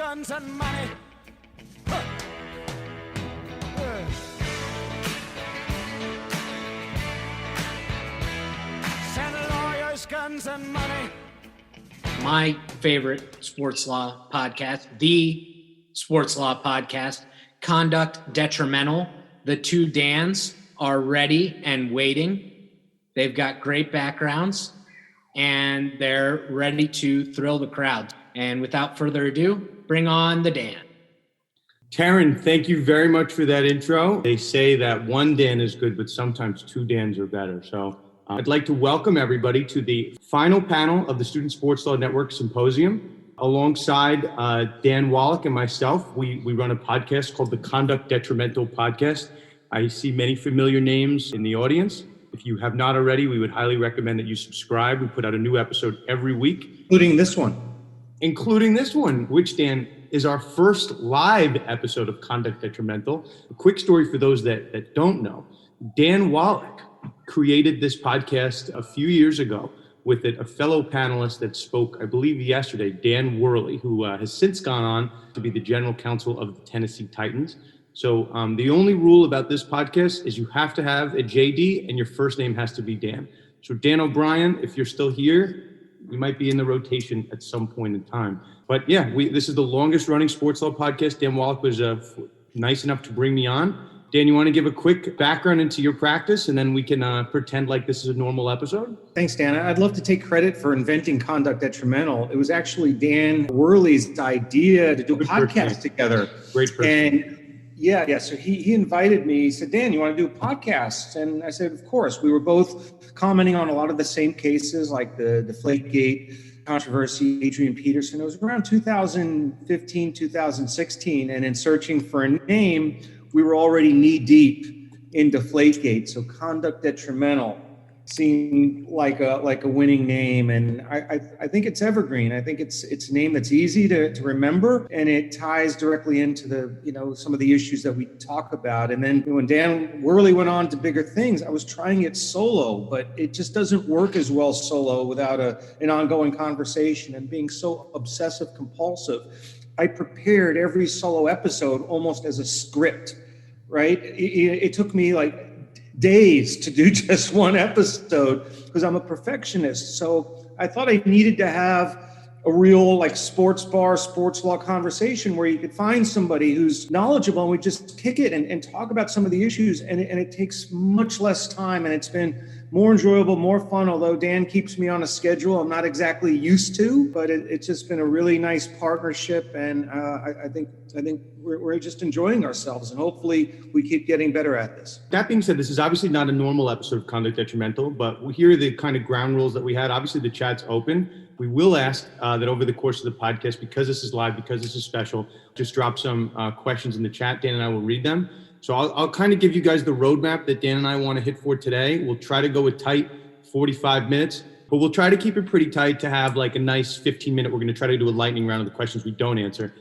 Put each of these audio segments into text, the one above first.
guns, and money. Send lawyers, guns, and money. My favorite sports law podcast, the sports law podcast, Conduct Detrimental. The two Dans are ready and waiting. They've got great backgrounds, and they're ready to thrill the crowd. And without further ado, bring on the Dan. Taryn, thank you very much for that intro. They say that one Dan is good, but sometimes two Dans are better. So I'd like to welcome everybody to the final panel of the Student Sports Law Network Symposium. Alongside Dan Wallach and myself, we run a podcast called the Conduct Detrimental Podcast. I see many familiar names in the audience. If you have not already, we would highly recommend that you subscribe. We put out a new episode every week. Including this one, which, Dan, is our first live episode of Conduct Detrimental. A quick story for those that don't know. Dan Wallach created this podcast a few years ago with a fellow panelist that spoke, I believe, yesterday, Dan Worley, who has since gone on to be the general counsel of the Tennessee Titans. So the only rule about this podcast is you have to have a JD and your first name has to be Dan. So Dan O'Brien, if you're still here, you might be in the rotation at some point in time. But yeah, this is the longest running sports law podcast. Dan Wallach was nice enough to bring me on. Dan, you want to give a quick background into your practice, and then we can pretend like this is a normal episode? Thanks, Dan. I'd love to take credit for inventing Conduct Detrimental. It was actually Dan Worley's idea to do a podcast together. Great person. And so he invited me. He said, Dan, you want to do a podcast? And I said, of course. We were both commenting on a lot of the same cases, like the Deflategate controversy, Adrian Peterson. It was around 2015, 2016. And in searching for a name, we were already knee deep in Deflategate. So Conduct Detrimental seemed like a winning name, and I think it's evergreen. I think it's a name that's easy to remember, and it ties directly into the some of the issues that we talk about. And then when Dan Worley went on to bigger things, I was trying it solo, but it just doesn't work as well solo without an ongoing conversation. And being so obsessive compulsive, I prepared every solo episode almost as a script. Right? It took me like days to do just one episode because I'm a perfectionist. So I thought I needed to have a real like sports bar, sports law conversation where you could find somebody who's knowledgeable and we just kick it and talk about some of the issues. And it takes much less time, and it's been more enjoyable, more fun, although Dan keeps me on a schedule I'm not exactly used to, but it's just been a really nice partnership. And I think we're just enjoying ourselves, and hopefully we keep getting better at this. That being said, this is obviously not a normal episode of Conduct Detrimental, but here are the kind of ground rules that we had. Obviously, the chat's open. We will ask that over the course of the podcast, because this is live, because this is special, just drop some questions in the chat. Dan and I will read them. So I'll kind of give you guys the roadmap that Dan and I want to hit for today. We'll try to go a tight 45 minutes, but we'll try to keep it pretty tight to have like a nice 15-minute. We're going to try to do a lightning round of the questions we don't answer.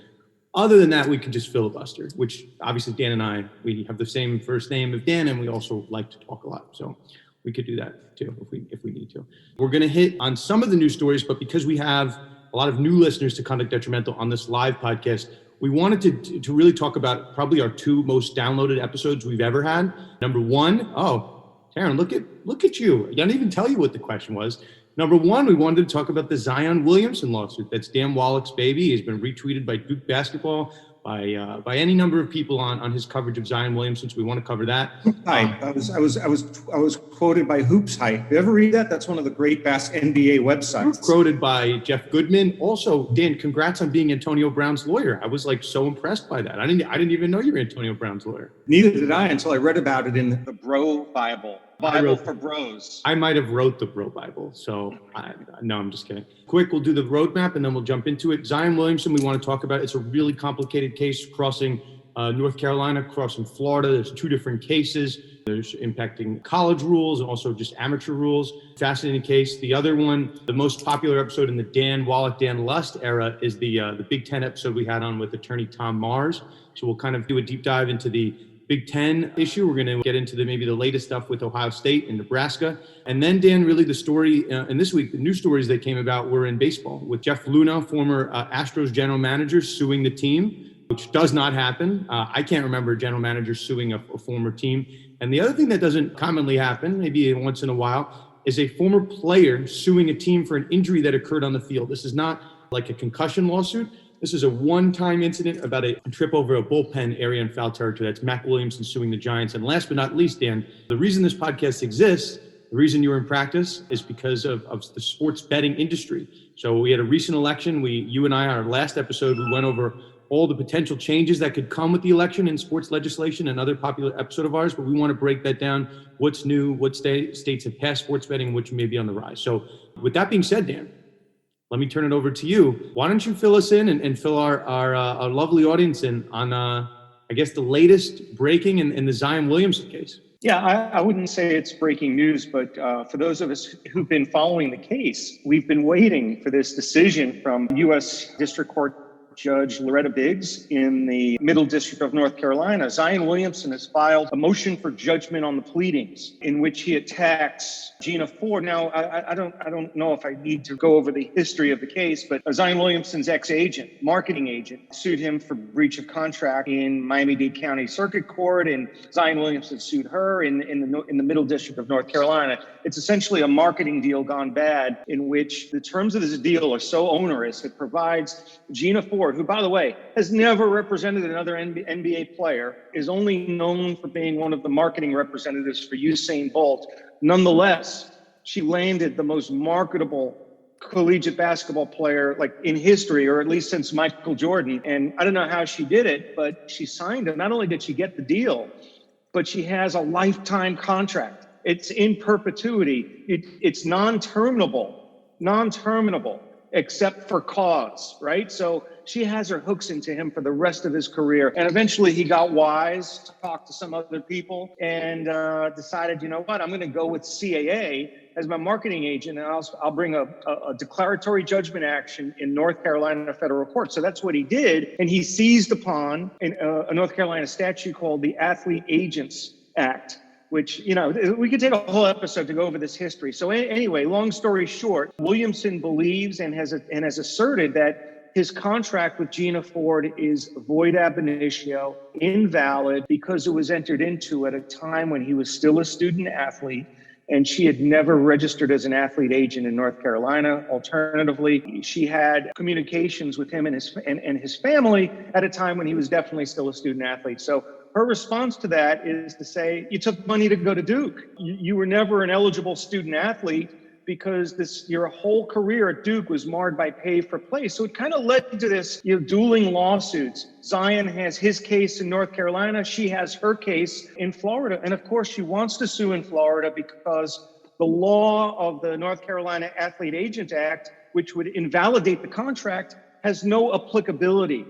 Other than that, we can just filibuster, which obviously Dan and I, we have the same first name of Dan, and we also like to talk a lot. So we could do that too if we need to. We're going to hit on some of the news stories, but because we have a lot of new listeners to Conduct Detrimental on this live podcast, we wanted to really talk about probably our two most downloaded episodes we've ever had. Number one, Taryn, look at you. I didn't even tell you what the question was. Number one, we wanted to talk about the Zion Williamson lawsuit. That's Dan Wallach's baby. He's been retweeted by Duke basketball, by any number of people on his coverage of Zion Williamson. So we want to cover that. I was quoted by Hoops Hype. You ever read that? That's one of the great NBA websites. Quoted by Jeff Goodman. Also, Dan, congrats on being Antonio Brown's lawyer. I was like so impressed by that. I didn't even know you were Antonio Brown's lawyer. Neither did I until I read about it in the Bro Bible. Bible for bros. I might have wrote the Bro Bible. So no, I'm just kidding. Quick, we'll do the roadmap and then we'll jump into it. Zion Williamson, we want to talk about. It's a really complicated case crossing North Carolina, crossing Florida. There's two different cases. There's impacting college rules and also just amateur rules. Fascinating case. The other one, the most popular episode in the Dan Wallach, Dan Lust era is the Big Ten episode we had on with attorney Tom Mars. So we'll kind of do a deep dive into the Big Ten issue. We're going to get into maybe the latest stuff with Ohio State and Nebraska. And then, Dan, really the story, and this week, the news stories that came about were in baseball with Jeff Luhnow, former Astros general manager, suing the team, which does not happen. I can't remember a general manager suing a former team. And the other thing that doesn't commonly happen, maybe once in a while, is a former player suing a team for an injury that occurred on the field. This is not like a concussion lawsuit. This is a one-time incident about a trip over a bullpen area in foul territory. That's Mac Williamson suing the Giants. And last but not least, Dan, the reason this podcast exists, the reason you're in practice, is because of the sports betting industry. So we had a recent election. You and I, our last episode, we went over all the potential changes that could come with the election in sports legislation, another popular episode of ours, but we want to break that down. What's new, what states have passed sports betting, which may be on the rise. So with that being said, Dan, let me turn it over to you. Why don't you fill us in and fill our lovely audience in on, I guess, the latest breaking in the Zion Williamson case? Yeah, I wouldn't say it's breaking news, but for those of us who've been following the case, we've been waiting for this decision from U.S. District Court Judge Loretta Biggs in the Middle District of North Carolina. Zion Williamson has filed a motion for judgment on the pleadings in which he attacks Gina Ford. Now, I don't know if I need to go over the history of the case, but Zion Williamson's ex-agent, marketing agent, sued him for breach of contract in Miami-Dade County Circuit Court, and Zion Williamson sued her in the Middle District of North Carolina. It's essentially a marketing deal gone bad in which the terms of this deal are so onerous. It provides Gina Ford, who, by the way, has never represented another NBA player, is only known for being one of the marketing representatives for Usain Bolt. Nonetheless, she landed the most marketable collegiate basketball player like in history, or at least since Michael Jordan. And I don't know how she did it, but she signed it. Not only did she get the deal, but she has a lifetime contract. It's in perpetuity. It's non-terminable, except for cause, right? So she has her hooks into him for the rest of his career. And eventually he got wise to talk to some other people and decided, you know what, I'm going to go with CAA as my marketing agent, and I'll bring a declaratory judgment action in North Carolina federal court. So that's what he did. And he seized upon a North Carolina statute called the Athlete Agents Act, which, you know, we could take a whole episode to go over this history. So anyway, long story short, Williamson believes and has asserted that his contract with Gina Ford is void ab initio, invalid, because it was entered into at a time when he was still a student athlete and she had never registered as an athlete agent in North Carolina. Alternatively, she had communications with him and his family at a time when he was definitely still a student athlete. So her response to that is to say, you took money to go to Duke. You were never an eligible student athlete because your whole career at Duke was marred by pay for play. So it kind of led to this, dueling lawsuits. Zion has his case in North Carolina. She has her case in Florida. And of course, she wants to sue in Florida because the law of the North Carolina Athlete Agent Act, which would invalidate the contract, has no applicability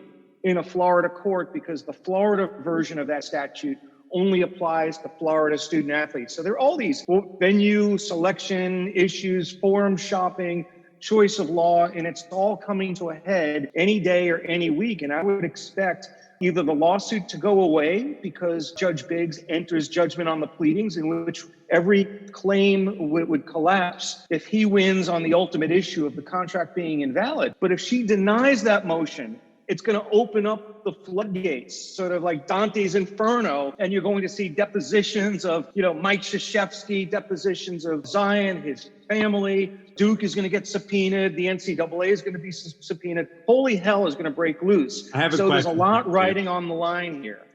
in a Florida court because the Florida version of that statute only applies to Florida student athletes. So there are all these venue selection issues, forum shopping, choice of law, and it's all coming to a head any day or any week. And I would expect either the lawsuit to go away because Judge Biggs enters judgment on the pleadings, in which every claim would collapse if he wins on the ultimate issue of the contract being invalid. But if she denies that motion, it's going to open up the floodgates, sort of like Dante's Inferno, and you're going to see depositions of, Mike Krzyzewski, depositions of Zion, his family. Duke is going to get subpoenaed. The NCAA is going to be subpoenaed. Holy hell is going to break loose. So there's a lot riding on the line here.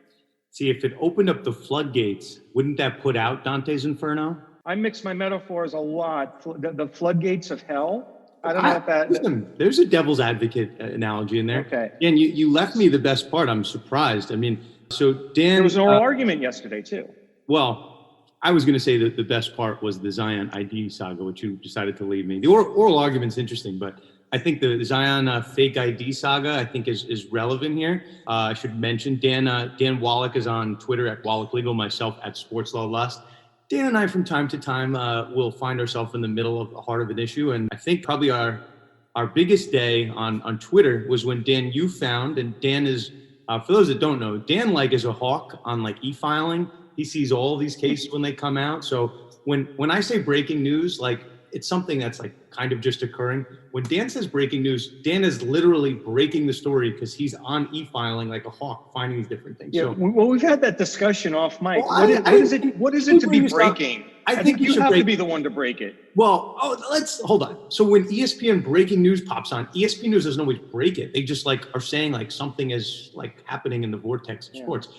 See, if it opened up the floodgates, wouldn't that put out Dante's Inferno? I mix my metaphors a lot. The floodgates of hell. I don't know if that... Listen, there's a devil's advocate analogy in there. Okay. And you left me the best part. I'm surprised. I mean, so Dan... There was an oral argument yesterday, too. Well, I was going to say that the best part was the Zion ID saga, which you decided to leave me. The oral argument's interesting, but I think the Zion fake ID saga, I think, is relevant here. I should mention Dan Wallach is on Twitter at Wallach Legal, myself at Sports Law Lust. Dan and I, from time to time, will find ourselves in the middle of the heart of an issue. And I think probably our biggest day on Twitter was when, Dan, you found, and Dan is For those that don't know, Dan is a hawk on e-filing. He sees all these cases when they come out. So when I say breaking news, it's something that's kind of just occurring. When Dan says breaking news, Dan is literally breaking the story because he's on e-filing like a hawk, finding these different things. Yeah, So, well, we've had that discussion off mic. Well, What is it to be breaking? I think you have to be the one to break it. Well, let's hold on. So when ESPN breaking news pops on, ESPN news doesn't always break it. They just are saying something is happening in the vortex of sports.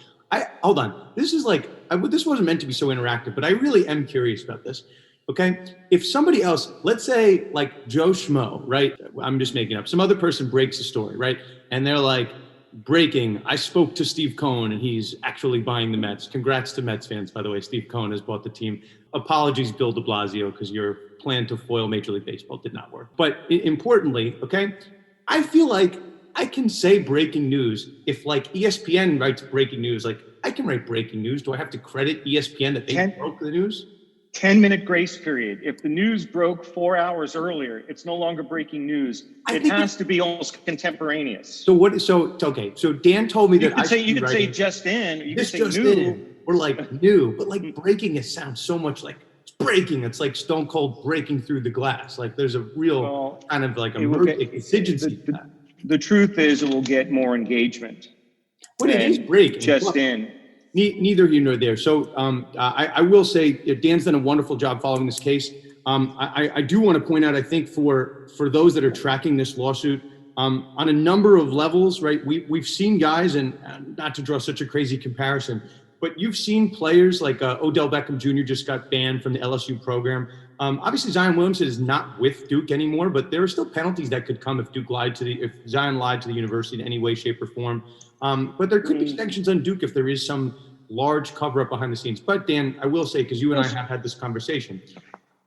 Hold on. This is this wasn't meant to be so interactive, but I really am curious about this. Okay. If somebody else, let's say Joe Schmo, right? I'm just making up. Some other person breaks a story, right? And they're breaking, I spoke to Steve Cohen and he's actually buying the Mets. Congrats to Mets fans, by the way. Steve Cohen has bought the team. Apologies, Bill de Blasio, because your plan to foil Major League Baseball did not work. But importantly, okay, I feel I can say breaking news if ESPN writes breaking news. I can write breaking news. Do I have to credit ESPN that they broke the news? 10-minute grace period. If the news broke 4 hours earlier, it's no longer breaking news. It has to be almost contemporaneous. Okay. So Dan told me you that could say just in. You could say just new. In, or new, but breaking it sounds so much it's breaking. It's like Stone Cold breaking through the glass. There's a real kind of exigency. The truth is, it will get more engagement. But it is breaking. Just in. Neither here nor there. So I will say Dan's done a wonderful job following this case. I do want to point out, I think for those that are tracking this lawsuit, on a number of levels, right? We've seen guys, and not to draw such a crazy comparison, but you've seen players Odell Beckham Jr. just got banned from the LSU program. Obviously, Zion Williamson is not with Duke anymore, but there are still penalties that could come if if Zion lied to the university in any way, shape, or form. But there could be sanctions on Duke if there is some large cover-up behind the scenes. But Dan, I will say, because you and I have had this conversation,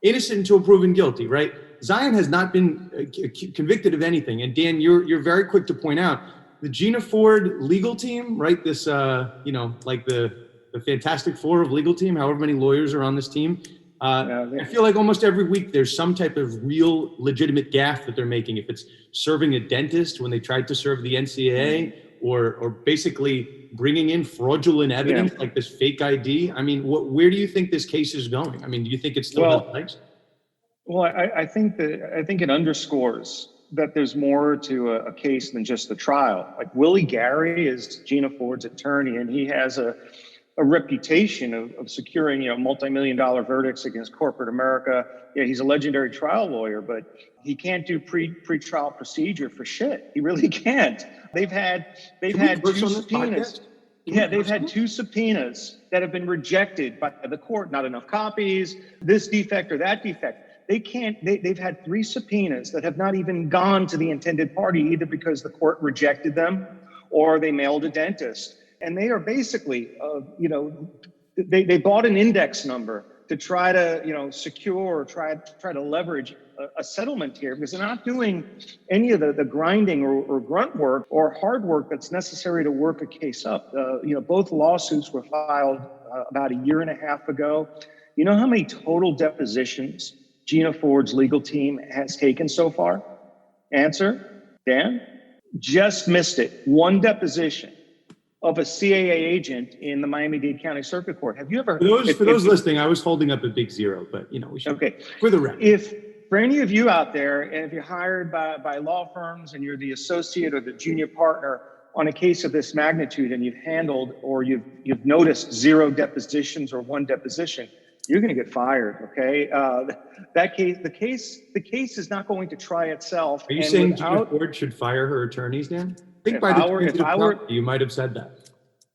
innocent until proven guilty, right? Zion has not been convicted of anything. And Dan, you're very quick to point out the Gina Ford legal team, right? This, the Fantastic Four of legal team, however many lawyers are on this team. I feel almost every week there's some type of real legitimate gaffe that they're making. If it's serving a dentist when they tried to serve the NCAA, or basically bringing in fraudulent evidence like this fake ID. I mean, where do you think this case is going? I mean, do you think it's still has legs? Well, I think it underscores that there's more to a case than just the trial. Willie Gary is Gina Ford's attorney, and he has a reputation of securing, multi-million-dollar verdicts against corporate America. Yeah, he's a legendary trial lawyer, but he can't do pre-trial procedure for shit. He really can't. They've had two subpoenas. Yeah, they've had two subpoenas that have been rejected by the court. Not enough copies, this defect or that defect. They've had 3 subpoenas that have not even gone to the intended party, either because the court rejected them or they mailed a dentist. And they are basically, they bought an index number to try to, secure or try to leverage a settlement here, because they're not doing any of the grinding or grunt work or hard work that's necessary to work a case up. Both lawsuits were filed about a year and a half ago. You know how many total depositions Gina Ford's legal team has taken so far? Answer, Dan? Just missed it. 1 deposition of a CAA agent in the Miami-Dade County Circuit Court. Have you ever? For those listening, I was holding up a big 0, but we should. Okay. For the record. For any of you out there, and if you're hired by law firms and you're the associate or the junior partner on a case of this magnitude, and you've handled or you've noticed 0 depositions or 1 deposition, you're going to get fired. Okay. The case is not going to try itself. Are you saying Gina Ford should fire her attorneys, Dan? I think you might have said that.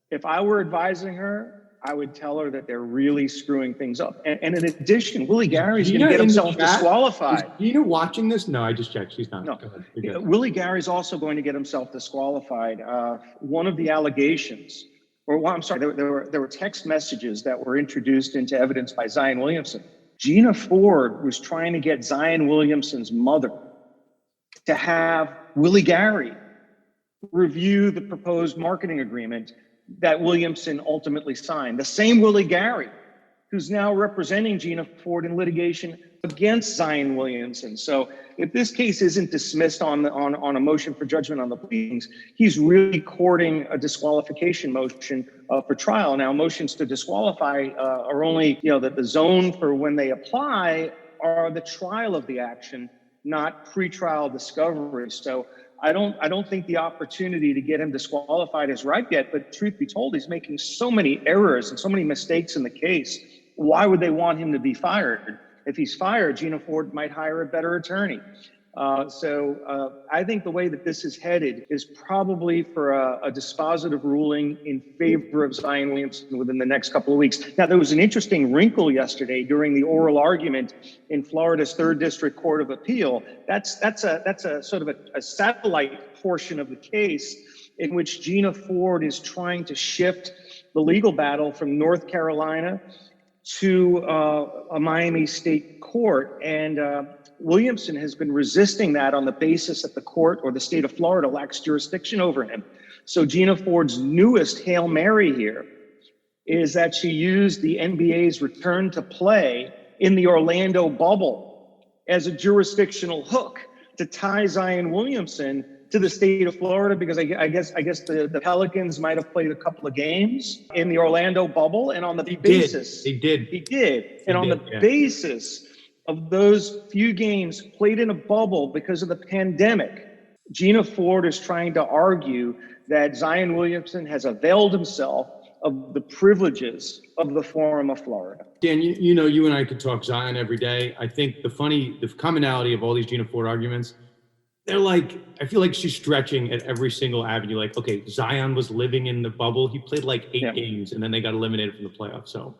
If I were advising her, I would tell her that they're really screwing things up. And in addition, Willie Gary's going to get himself disqualified. Is Gina watching this? No, I just checked. She's not. No. Willie Gary's also going to get himself disqualified. One of the allegations, there were text messages that were introduced into evidence by Zion Williamson. Gina Ford was trying to get Zion Williamson's mother to have Willie Gary review the proposed marketing agreement that Williamson ultimately signed. The same Willie Gary, who's now representing Gina Ford in litigation against Zion Williamson. So if this case isn't dismissed on a motion for judgment on the pleadings, he's really courting a disqualification motion for trial. Now, motions to disqualify are only, the zone for when they apply are the trial of the action, not pretrial discovery. So I don't think the opportunity to get him disqualified is ripe yet, but truth be told, he's making so many errors and so many mistakes in the case. Why would they want him to be fired? If he's fired, Gina Ford might hire a better attorney. So I think the way that this is headed is probably for a dispositive ruling in favor of Zion Williamson within the next couple of weeks. Now, there was an interesting wrinkle yesterday during the oral argument in Florida's 3rd District Court of Appeal. That's a sort of a satellite portion of the case in which Gina Ford is trying to shift the legal battle from North Carolina to a Miami State court. And Williamson has been resisting that on the basis that the court or the state of Florida lacks jurisdiction over him. So Gina Ford's newest Hail Mary here is that she used the NBA's return to play in the Orlando bubble as a jurisdictional hook to tie Zion Williamson to the state of Florida, because I guess the Pelicans might have played a couple of games in the Orlando bubble, and on the basis he did, basis of those few games played in a bubble because of the pandemic, Gina Ford is trying to argue that Zion Williamson has availed himself of the privileges of the Forum of Florida. Dan, you and I could talk Zion every day. I think the commonality of all these Gina Ford arguments, they're like, I feel like she's stretching at every single avenue. Like, okay, Zion was living in the bubble. He played like 8 games and then they got eliminated from the playoffs. So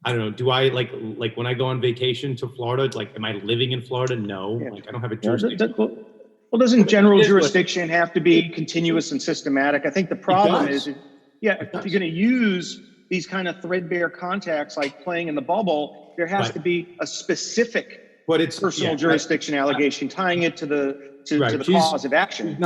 I don't know. Do I like when I go on vacation to Florida, like, am I living in Florida? No, like I don't have a jurisdiction. Well, doesn't general jurisdiction have to be continuous and systematic? I think the problem is, if you're going to use these kind of threadbare contacts like playing in the bubble, there has to be a specific personal jurisdiction allegation tying it to the cause of action.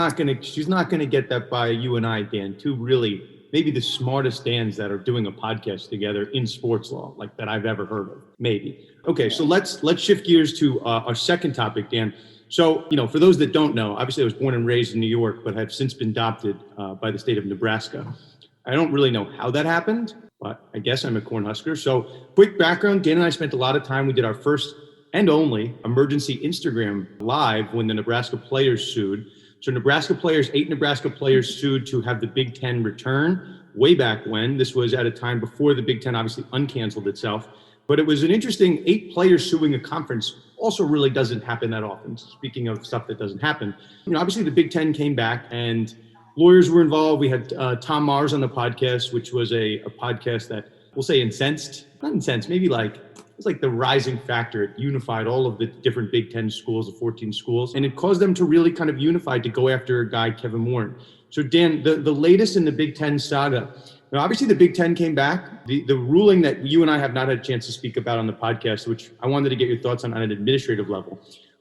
She's not gonna get that by you and I, Dan. Two really maybe the smartest Dans that are doing a podcast together in sports law, like that I've ever heard of. Maybe. Okay, so let's shift gears to our second topic, Dan. So, for those that don't know, obviously I was born and raised in New York, but have since been adopted by the state of Nebraska. I don't really know how that happened, but I guess I'm a Cornhusker. So quick background, Dan and I spent a lot of time. We did our first and only emergency Instagram live when the Nebraska players sued. So 8 Nebraska players sued to have the Big Ten return way back when. This was at a time before the Big Ten obviously uncanceled itself. But it was an interesting 8 players suing a conference also really doesn't happen that often. Speaking of stuff that doesn't happen, obviously the Big Ten came back and lawyers were involved. We had Tom Mars on the podcast, which was a podcast that we'll say not incensed, maybe it's like the rising factor. It unified all of the different Big Ten schools, the 14 schools, and it caused them to really kind of unify to go after a guy, Kevin Warren. So Dan, the latest in the Big Ten saga, now obviously the Big Ten came back. The ruling that you and I have not had a chance to speak about on the podcast, which I wanted to get your thoughts on an administrative level.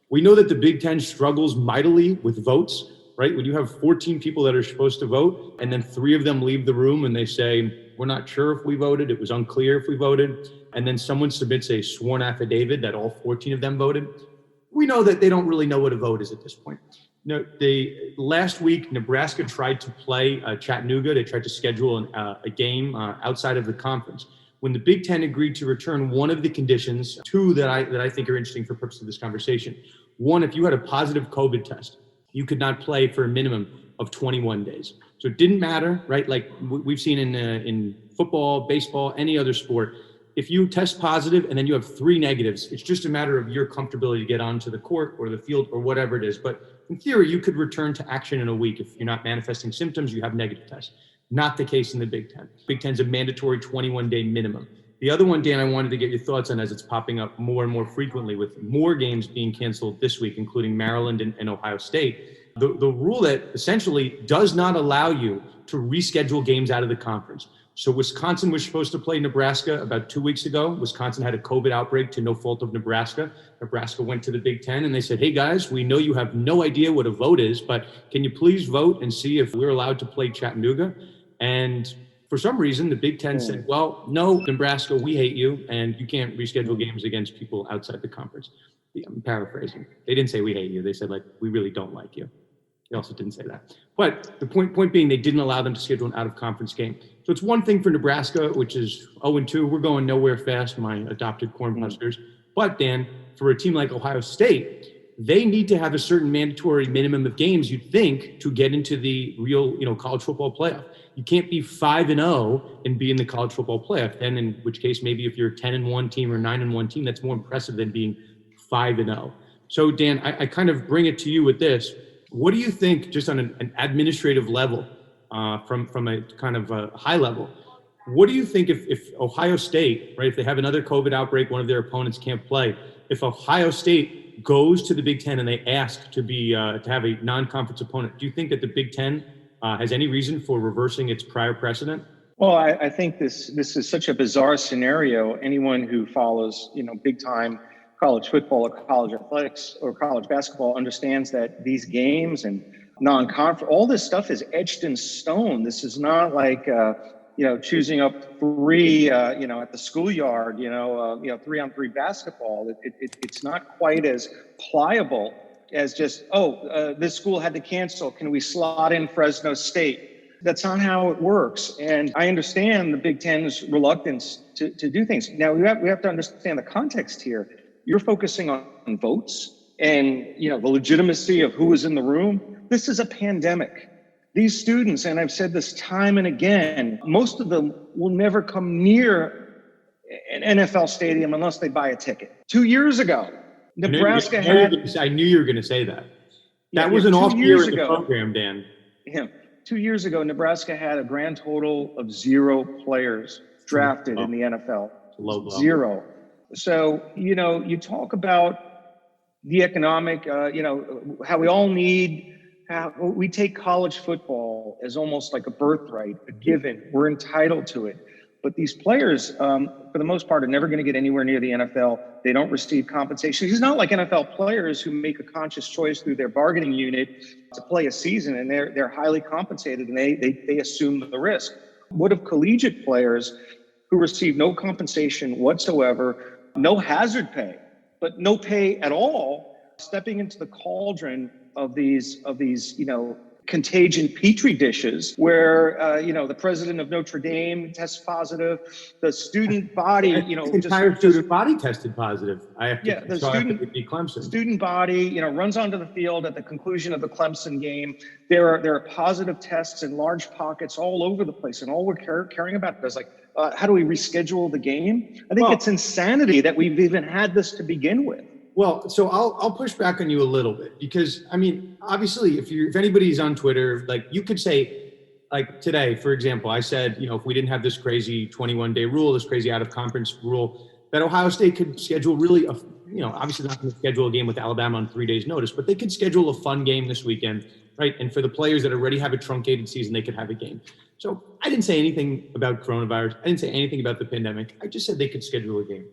We know that the Big Ten struggles mightily with votes, right? When you have 14 people that are supposed to vote and then 3 of them leave the room and they say, we're not sure if we voted, it was unclear if we voted, and then someone submits a sworn affidavit that all 14 of them voted, we know that they don't really know what a vote is at this point. Last week, Nebraska tried to play Chattanooga. They tried to schedule a game outside of the conference. When the Big Ten agreed to return, one of the conditions, 2 that I think are interesting for purposes of this conversation. 1, if you had a positive COVID test, you could not play for a minimum of 21 days. So it didn't matter, right? Like we've seen in football, baseball, any other sport. If you test positive and then you have 3 negatives, it's just a matter of your comfortability to get onto the court or the field or whatever it is. But in theory, you could return to action in a week. If you're not manifesting symptoms, you have negative tests. Not the case in the Big Ten. Big Ten's a mandatory 21-day minimum. The other one, Dan, I wanted to get your thoughts on as it's popping up more and more frequently with more games being canceled this week, including Maryland and Ohio State. The rule that essentially does not allow you to reschedule games out of the conference. So Wisconsin was supposed to play Nebraska about 2 weeks ago. Wisconsin had a COVID outbreak to no fault of Nebraska. Nebraska went to the Big Ten and they said, hey guys, we know you have no idea what a vote is, but can you please vote and see if we're allowed to play Chattanooga? And for some reason, the Big Ten said, well, no, Nebraska, we hate you and you can't reschedule games against people outside the conference. I'm paraphrasing. They didn't say we hate you. They said like, we really don't like you. They also didn't say that. But the point being, they didn't allow them to schedule an out-of-conference game. So it's one thing for Nebraska, which is 0-2. We're going nowhere fast, my adopted Cornhuskers. But, Dan, for a team like Ohio State, they need to have a certain mandatory minimum of games, you'd think, to get into the real, college football playoff. You can't be 5-0 and be in the college football playoff. Then, in which case, maybe if you're a 10-1 team or 9-1 team, that's more impressive than being 5-0. So, Dan, I kind of bring it to you with this. What do you think, just on an administrative level, from a kind of a high level, what do you think if Ohio State, right, if they have another COVID outbreak, one of their opponents can't play, if Ohio State goes to the Big Ten and they ask to be to have a non-conference opponent, do you think that the Big Ten has any reason for reversing its prior precedent? Well, I think this is such a bizarre scenario. Anyone who follows, big time college football or college athletics or college basketball understands that these games and non-conference, all this stuff is etched in stone. This is not like, choosing up three, at the schoolyard, 3-on-3 basketball. It's not quite as pliable as just, this school had to cancel. Can we slot in Fresno State? That's not how it works. And I understand the Big Ten's reluctance to do things. Now, we have to understand the context here. You're focusing on votes and, the legitimacy of who was in the room. This is a pandemic. These students, and I've said this time and again, most of them will never come near an NFL stadium unless they buy a ticket. 2 years ago, Nebraska had... I knew you were going to say that. That was an off year in the program, Dan. Yeah. 2 years ago, Nebraska had a grand total of 0 players drafted in the NFL. Low blow. 0. So, you talk about the economic, how we all need, how we take college football as almost like a birthright, a given. We're entitled to it. But these players, for the most part, are never going to get anywhere near the NFL. They don't receive compensation. It's not like NFL players who make a conscious choice through their bargaining unit to play a season, and they're highly compensated, and they assume the risk. What of collegiate players who receive no compensation whatsoever, no hazard pay, but no pay at all, stepping into the cauldron of these, contagion petri dishes where, the president of Notre Dame tests positive, the student body, the entire student body tested positive. Student body, runs onto the field at the conclusion of the Clemson game. There are positive tests in large pockets all over the place. And all we're caring about is like, how do we reschedule the game? I think it's insanity that we've even had this to begin with. Well, so I'll push back on you a little bit because, obviously, if anybody's on Twitter, like you could say, like today, for example, I said, if we didn't have this crazy 21-day rule, this crazy out-of-conference rule, that Ohio State could schedule really, obviously not going to schedule a game with Alabama on 3 days' notice, but they could schedule a fun game this weekend, right? And for the players that already have a truncated season, they could have a game. So I didn't say anything about coronavirus. I didn't say anything about the pandemic. I just said they could schedule a game.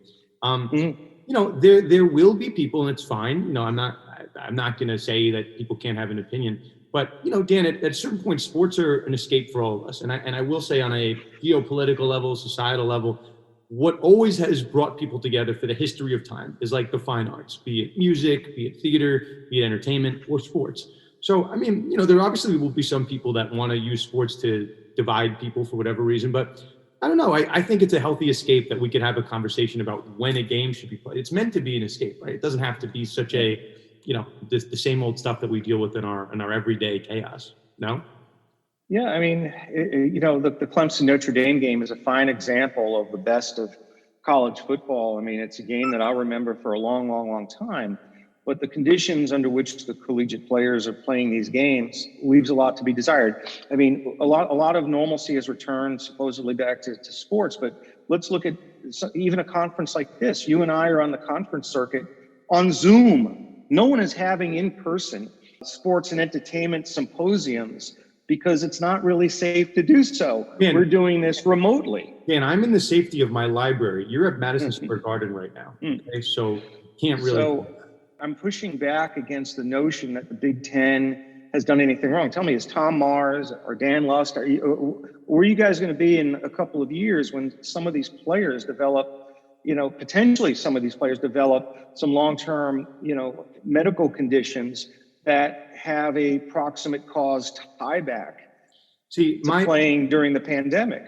There will be people, and it's fine. I'm not going to say that people can't have an opinion. But, Dan, at a certain point, sports are an escape for all of us. And I will say on a geopolitical level, societal level, what always has brought people together for the history of time is like the fine arts, be it music, be it theater, be it entertainment, or sports. So, there obviously will be some people that want to use sports to divide people for whatever reason. But I don't know. I think it's a healthy escape that we could have a conversation about when a game should be played. It's meant to be an escape, right? It doesn't have to be such a, the same old stuff that we deal with in our everyday chaos. No? Yeah, the Clemson Notre Dame game is a fine example of the best of college football. It's a game that I'll remember for a long, long, long time. But the conditions under which the collegiate players are playing these games leaves a lot to be desired. A lot of normalcy has returned supposedly back to sports, but let's look at even a conference like this. You and I are on the conference circuit on Zoom. No one is having in-person sports and entertainment symposiums because it's not really safe to do so. Dan, we're doing this remotely. Dan, I'm in the safety of my library. You're at Madison Square Garden right now. Okay, so can't really. So I'm pushing back against the notion that the Big Ten has done anything wrong. Tell me, is Tom Mars or Dan Lust, where are you guys going to be in a couple of years when some of these players develop, potentially some of these players develop some long-term, medical conditions that have a proximate cause tie back to playing during the pandemic.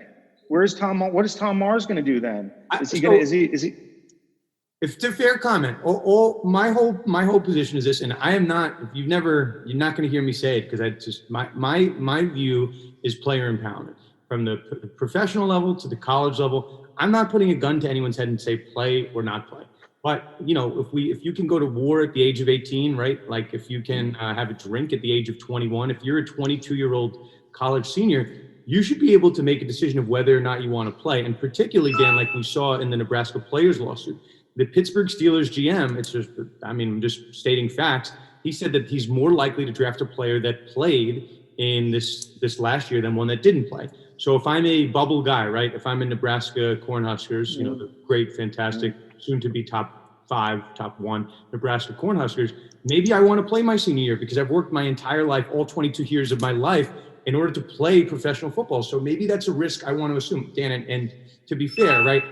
What is Tom Mars going to do then? Is he? If it's a fair comment, my whole position is this, and I am not. If you're not going to hear me say it, because I just my view is player empowerment from the professional level to the college level. I'm not putting a gun to anyone's head and say play or not play. But if you can go to war at the age of 18, right? Like if you can have a drink at the age of 21, if you're a 22-year-old college senior, you should be able to make a decision of whether or not you want to play. And particularly, Dan, like we saw in the Nebraska players lawsuit, the Pittsburgh Steelers GM, I'm just stating facts. He said that he's more likely to draft a player that played in this last year than one that didn't play. So if I'm a bubble guy, right? If I'm in Nebraska Cornhuskers, the great, fantastic, soon to be top 5, top 1 Nebraska Cornhuskers, maybe I want to play my senior year because I've worked my entire life, all 22 years of my life, in order to play professional football. So maybe that's a risk I want to assume, Dan. And to be fair, right?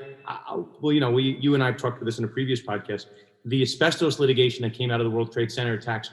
You and I have talked about this in a previous podcast. The asbestos litigation that came out of the World Trade Center attacks,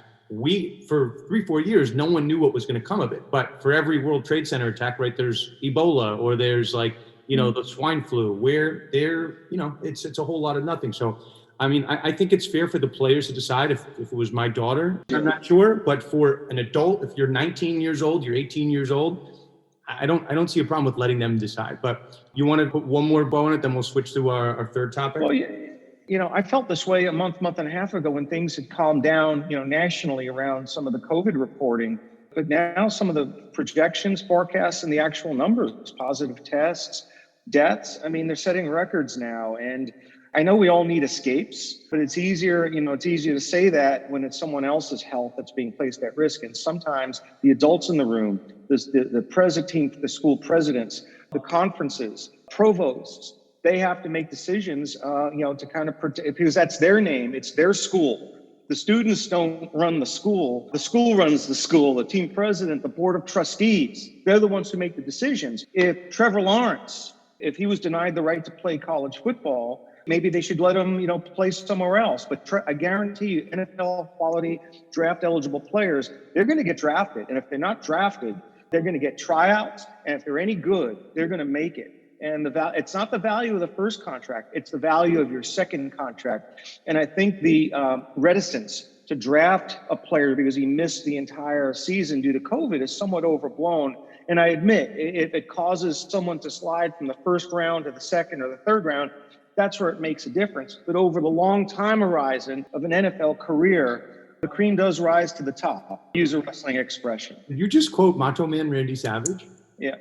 for 3-4 years, no one knew what was going to come of it. But for every World Trade Center attack, right, there's Ebola or there's the swine flu, where it's a whole lot of nothing. So, I think it's fair for the players to decide if it was my daughter. I'm not sure, but for an adult, if you're 19 years old, you're 18 years old, I don't see a problem with letting them decide. But you want to put one more bow on it, then we'll switch to our third topic. Well, I felt this way a month and a half ago when things had calmed down, nationally around some of the COVID reporting. But now some of the projections, forecasts, and the actual numbers, positive tests, deaths, they're setting records now. And I know we all need escapes, but it's easier to say that when it's someone else's health that's being placed at risk. And sometimes the adults in the room, the president team, the school presidents, the conferences, provosts, they have to make decisions, to kind of protect, because that's their name, it's their school. The students don't run the school runs the school, the team president, the board of trustees, they're the ones who make the decisions. If Trevor Lawrence, if he was denied the right to play college football, maybe they should let him, play somewhere else. But I guarantee you, NFL quality draft eligible players, they're going to get drafted. And if they're not drafted, they're going to get tryouts. And if they're any good, they're going to make it. And it's not the value of the first contract, it's the value of your second contract. And I think the reticence to draft a player because he missed the entire season due to COVID is somewhat overblown. And I admit, if it causes someone to slide from the first round to the second or the third round, that's where it makes a difference. But over the long time horizon of an NFL career, the cream does rise to the top. Use a wrestling expression. Did you just quote Macho Man Randy Savage? Yeah.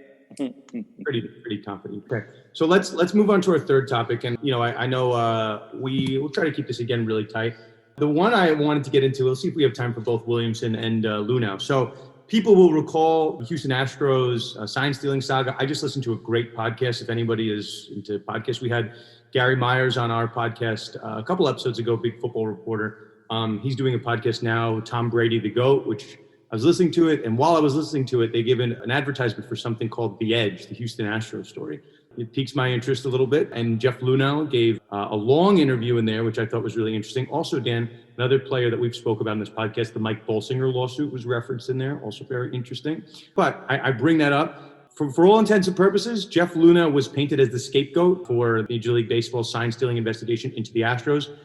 Pretty confident. Okay, so let's move on to our third topic, and I know we'll try to keep this again really tight. The one I wanted to get into, we'll see if we have time for both Williamson and Luhnow. So people will recall the Houston Astros sign stealing saga. I just listened to a great podcast. If anybody is into podcasts, we had Gary Myers on our podcast a couple episodes ago, big football reporter. He's doing a podcast now, Tom Brady, the GOAT, which I was listening to it, and while I was listening to it, they gave an advertisement for something called The Edge, the Houston Astros story. It piques my interest a little bit, and Jeff Luhnow gave a long interview in there, which I thought was really interesting. Also, Dan, another player that we've spoke about in this podcast, the Mike Bolsinger lawsuit was referenced in there, also very interesting. But I bring that up. For all intents and purposes, Jeff Luhnow was painted as the scapegoat for Major League Baseball's sign stealing investigation into the Astros.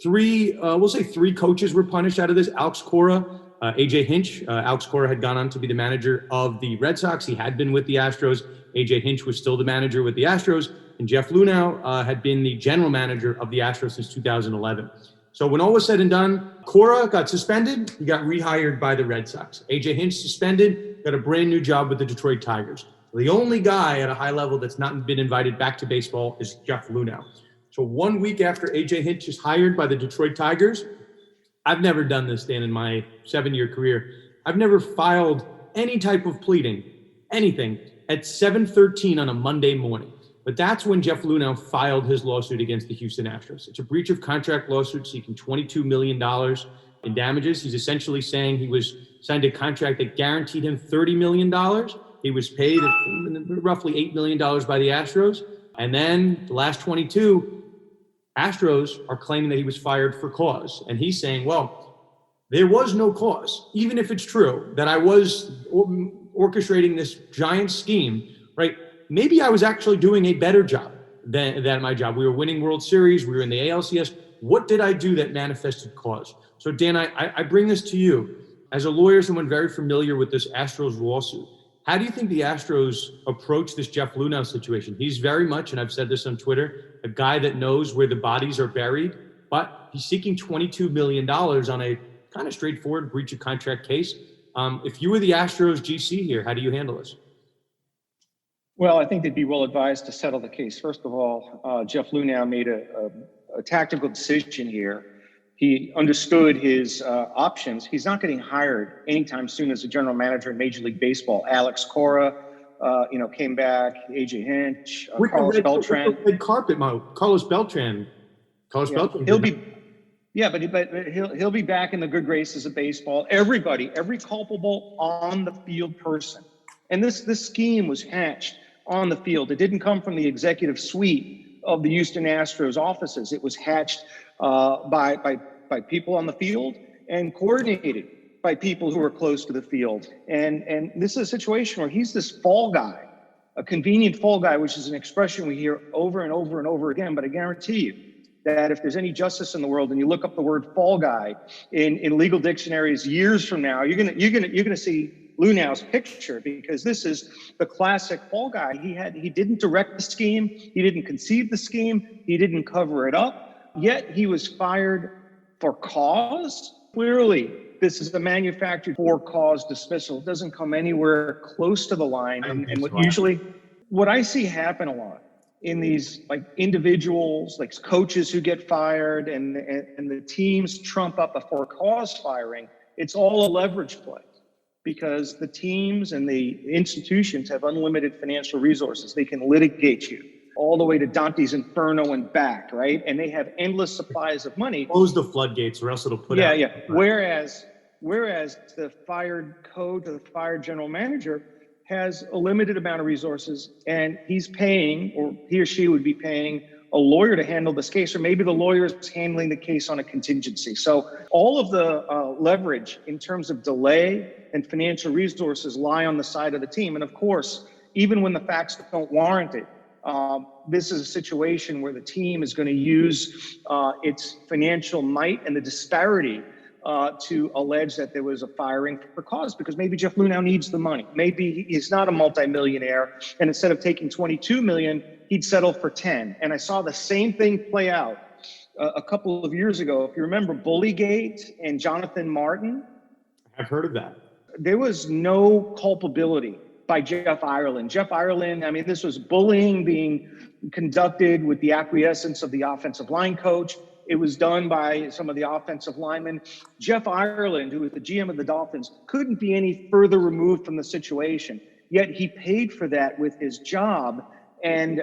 We'll say three coaches were punished out of this. Alex Cora, AJ Hinch. Alex Cora had gone on to be the manager of the Red Sox. He had been with the Astros. AJ Hinch was still the manager with the Astros. And Jeff Luhnow had been the general manager of the Astros since 2011. So when all was said and done, Cora got suspended. He got rehired by the Red Sox. AJ Hinch suspended, got a brand new job with the Detroit Tigers. The only guy at a high level that's not been invited back to baseball is Jeff Luhnow. So 1 week after AJ Hinch is hired by the Detroit Tigers, I've never done this, Dan, in my 7-year career. I've never filed any type of pleading, anything, at 7:13 on a Monday morning. But that's when Jeff Luhnow filed his lawsuit against the Houston Astros. It's a breach of contract lawsuit seeking $22 million in damages. He's essentially saying he was signed a contract that guaranteed him $30 million. He was paid roughly $8 million by the Astros. And then the last 22, Astros are claiming that he was fired for cause. And he's saying, well, there was no cause, even if it's true that I was orchestrating this giant scheme, right? Maybe I was actually doing a better job than my job. We were winning World Series. We were in the ALCS. What did I do that manifested cause? So Dan, I bring this to you as a lawyer, someone very familiar with this Astros lawsuit. How do you think the Astros approach this Jeff Luhnow situation? He's very much, and I've said this on Twitter, a guy that knows where the bodies are buried, but he's seeking $22 million on a kind of straightforward breach of contract case. If you were the Astros GC here, how do you handle this? Well, I think they'd be well advised to settle the case. First of all, Jeff Luhnow made a tactical decision here. He understood his options. He's not getting hired anytime soon as a general manager in Major League Baseball. Alex Cora, came back. AJ Hinch, Carlos Beltran. Red carpet, Carlos Beltran. Beltran. He'll be, but he'll be back in the good graces of baseball. Everybody, every culpable on the field person, and this scheme was hatched on the field. It didn't come from the executive suite of the Houston Astros offices. It was hatched by people on the field and coordinated by people who are close to the field. And this is a situation where he's this fall guy, a convenient fall guy, which is an expression we hear over and over and over again. But I guarantee you that if there's any justice in the world and you look up the word fall guy in legal dictionaries years from now, you're gonna see Luhnow's picture, because this is the classic fall guy. He didn't direct the scheme, he didn't conceive the scheme, he didn't cover it up, yet he was fired for cause. Clearly, this is a manufactured for cause dismissal. It doesn't come anywhere close to the line. And what I see happen a lot in these like individuals, like coaches who get fired and the teams trump up a for cause firing, it's all a leverage play, because the teams and the institutions have unlimited financial resources. They can litigate you all the way to Dante's Inferno and back, right? And they have endless supplies of money. Close the floodgates, or else it'll put out. Yeah. Whereas the fired coach or the fired general manager has a limited amount of resources, and he's paying, or he or she would be paying, a lawyer to handle this case, or maybe the lawyer is handling the case on a contingency. So all of the leverage in terms of delay and financial resources lie on the side of the team. And of course, even when the facts don't warrant it, this is a situation where the team is going to use its financial might and the disparity to allege that there was a firing for cause, because maybe Jeff Luhnow needs the money. Maybe he's not a multimillionaire, and instead of taking $22 million, he'd settle for 10. And I saw the same thing play out a couple of years ago. If you remember Bullygate and Jonathan Martin. I've heard of that. There was no culpability by Jeff Ireland. Jeff Ireland, I mean, this was bullying being conducted with the acquiescence of the offensive line coach. It was done by some of the offensive linemen. Jeff Ireland, who was the GM of the Dolphins, couldn't be any further removed from the situation. Yet he paid for that with his job. And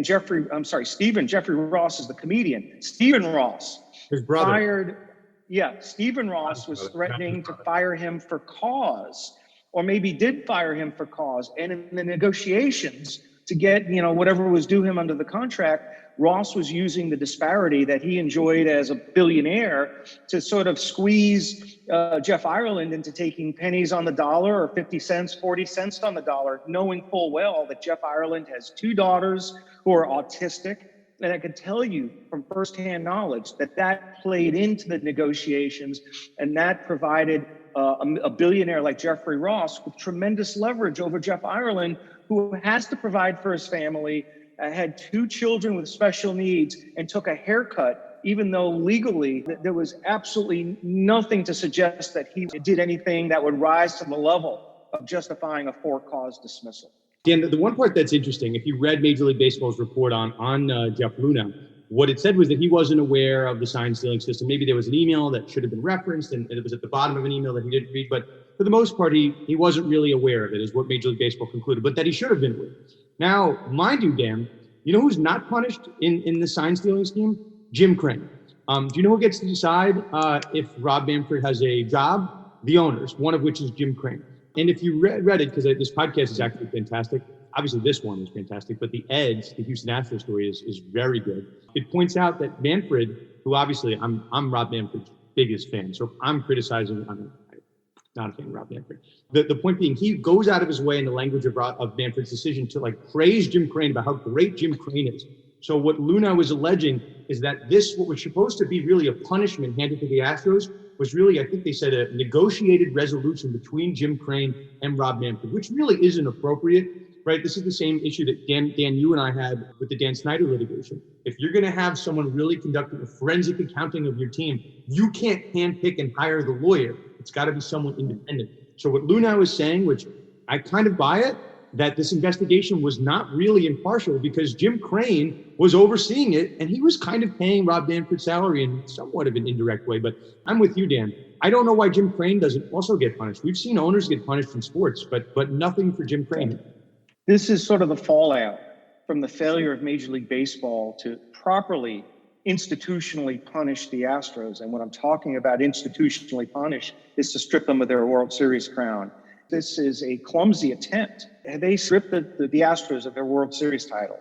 Jeffrey Ross is the comedian. Stephen Ross, his brother, Stephen Ross was threatening to fire him for cause, or maybe did fire him for cause. And in the negotiations to get, whatever was due him under the contract, Ross was using the disparity that he enjoyed as a billionaire to sort of squeeze Jeff Ireland into taking pennies on the dollar, or 50 cents, 40 cents on the dollar, knowing full well that Jeff Ireland has 2 daughters who are autistic. And I can tell you from firsthand knowledge that played into the negotiations, and that provided a billionaire like Jeffrey Ross with tremendous leverage over Jeff Ireland, who has to provide for his family, had 2 children with special needs, and took a haircut, even though legally there was absolutely nothing to suggest that he did anything that would rise to the level of justifying a for-cause dismissal. Dan, the one part that's interesting, if you read Major League Baseball's report on Jeff Luhnow, what it said was that he wasn't aware of the sign stealing system. Maybe there was an email that should have been referenced, and it was at the bottom of an email that he didn't read. But for the most part, he wasn't really aware of it, is what Major League Baseball concluded, but that he should have been aware. Now, mind you, Dan, you know who's not punished in the sign stealing scheme? Jim Crane. Do you know who gets to decide if Rob Manfred has a job? The owners, one of which is Jim Crane. And if you read it, because this podcast is actually fantastic, obviously this one is fantastic, but the Eds, the Houston Astros story is very good. It points out that Manfred, who obviously I'm Rob Manfred's biggest fan, so I'm criticizing, I'm not a fan of Rob Manfred. The point being, he goes out of his way in the language of Manfred's decision to like praise Jim Crane about how great Jim Crane is. So what Luhnow is alleging is that this, what was supposed to be really a punishment handed to the Astros, was really, I think they said, a negotiated resolution between Jim Crane and Rob Manfred, which really isn't appropriate, right? This is the same issue that Dan, you and I had with the Dan Snyder litigation. If you're going to have someone really conducting a forensic accounting of your team, you can't handpick and hire the lawyer. It's got to be someone independent. So what Luhnow is saying, which I kind of buy it, that this investigation was not really impartial because Jim Crane was overseeing it and he was kind of paying Rob Manfred's salary in somewhat of an indirect way. But I'm with you, Dan. I don't know why Jim Crane doesn't also get punished. We've seen owners get punished in sports, but nothing for Jim Crane. This is sort of the fallout from the failure of Major League Baseball to properly institutionally punish the Astros. And what I'm talking about institutionally punish is to strip them of their World Series crown. This is a clumsy attempt. They stripped the Astros of their World Series title.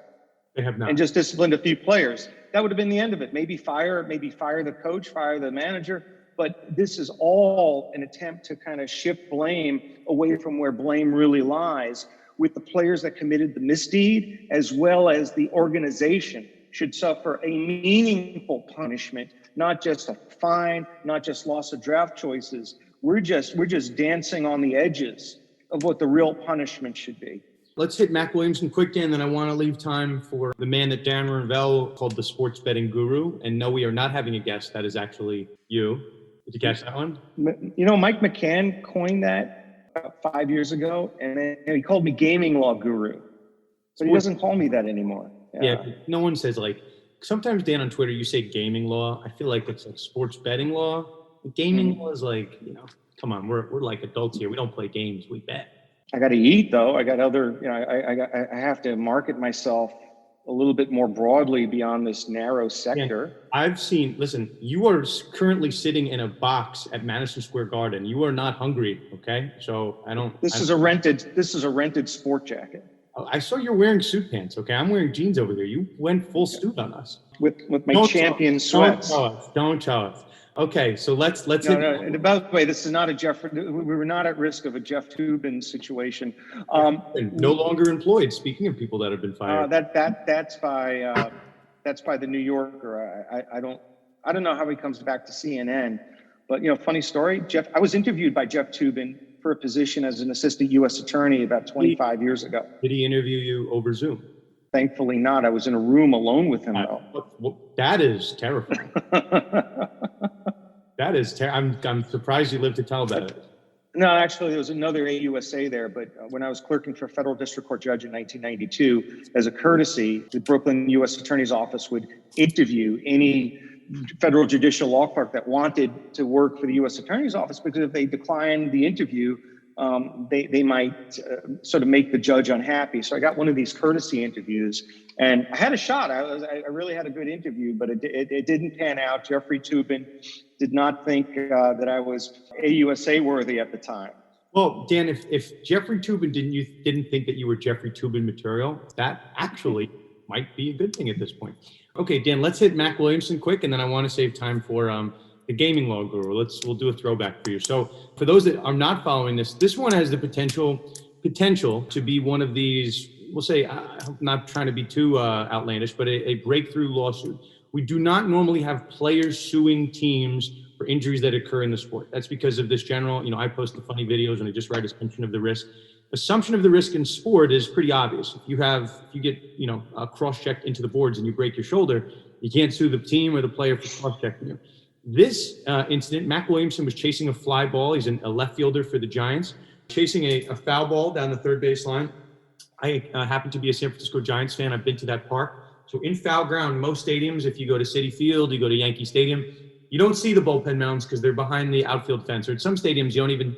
They have not. And just disciplined a few players. That would have been the end of it. Maybe fire the coach, fire the manager. But this is all an attempt to kind of shift blame away from where blame really lies, with the players that committed the misdeed, as well as the organization should suffer a meaningful punishment, not just a fine, not just loss of draft choices. We're just dancing on the edges of what the real punishment should be. Let's hit Mac Williamson quick, Dan, then I want to leave time for the man that Dan Ravel called the sports betting guru. And no, we are not having a guest. That is actually you. Did you catch that one? You know, Mike McCann coined that about 5 years ago, and then he called me gaming law guru. But he doesn't call me that anymore. Yeah, no one says like, sometimes Dan on Twitter, you say gaming law. I feel like it's like sports betting law. Gaming law is like, you know, come on, we're like adults here. We don't play games, we bet. I got to eat though. I got other, you know, I have to market myself a little bit more broadly beyond this narrow sector. Yeah, I've seen, listen, you are currently sitting in a box at Madison Square Garden. You are not hungry, okay? So This is a rented sport jacket. I saw you're wearing suit pants, okay? I'm wearing jeans over there. You went full suit on us. With my champion sweats. Don't tell us. Okay, so let's hit. No. And by the way, this is not we were not at risk of a Jeff Toobin situation. No longer employed. Speaking of people that have been fired, that's by the New Yorker. I don't know how he comes back to CNN, but you know, funny story. I was interviewed by Jeff Toobin for a position as an assistant U.S. attorney about 25 years ago. Did he interview you over Zoom? Thankfully not. I was in a room alone with him though. That is terrifying. That is I'm surprised you lived to tell about it. No, actually, there was another AUSA there, but when I was clerking for a federal district court judge in 1992, as a courtesy, the Brooklyn U.S. Attorney's Office would interview any federal judicial law clerk that wanted to work for the U.S. Attorney's Office, because if they declined the interview, they might sort of make the judge unhappy. So I got one of these courtesy interviews, and I had a shot. I really had a good interview, but it didn't pan out. Jeffrey Toobin did not think that I was AUSA worthy at the time. Well, Dan, if Jeffrey Toobin didn't think that you were Jeffrey Toobin material, that actually might be a good thing at this point. Okay, Dan, let's hit Mac Williamson quick, and then I want to save time for the gaming law guru. We'll do a throwback for you. So for those that are not following this one has the potential to be one of these, we'll say, I'm not trying to be too outlandish, but a breakthrough lawsuit. We do not normally have players suing teams for injuries that occur in the sport. That's because of this general, you know, I post the funny videos and I just write assumption of the risk. Assumption of the risk in sport is pretty obvious. If you get, you know, cross-checked into the boards and you break your shoulder, you can't sue the team or the player for cross-checking you. This incident, Mac Williamson was chasing a fly ball. He's a left fielder for the Giants, chasing a foul ball down the third baseline. I happen to be a San Francisco Giants fan. I've been to that park. So in foul ground, most stadiums, if you go to Citi Field, you go to Yankee Stadium, you don't see the bullpen mounds because they're behind the outfield fence. Or at some stadiums,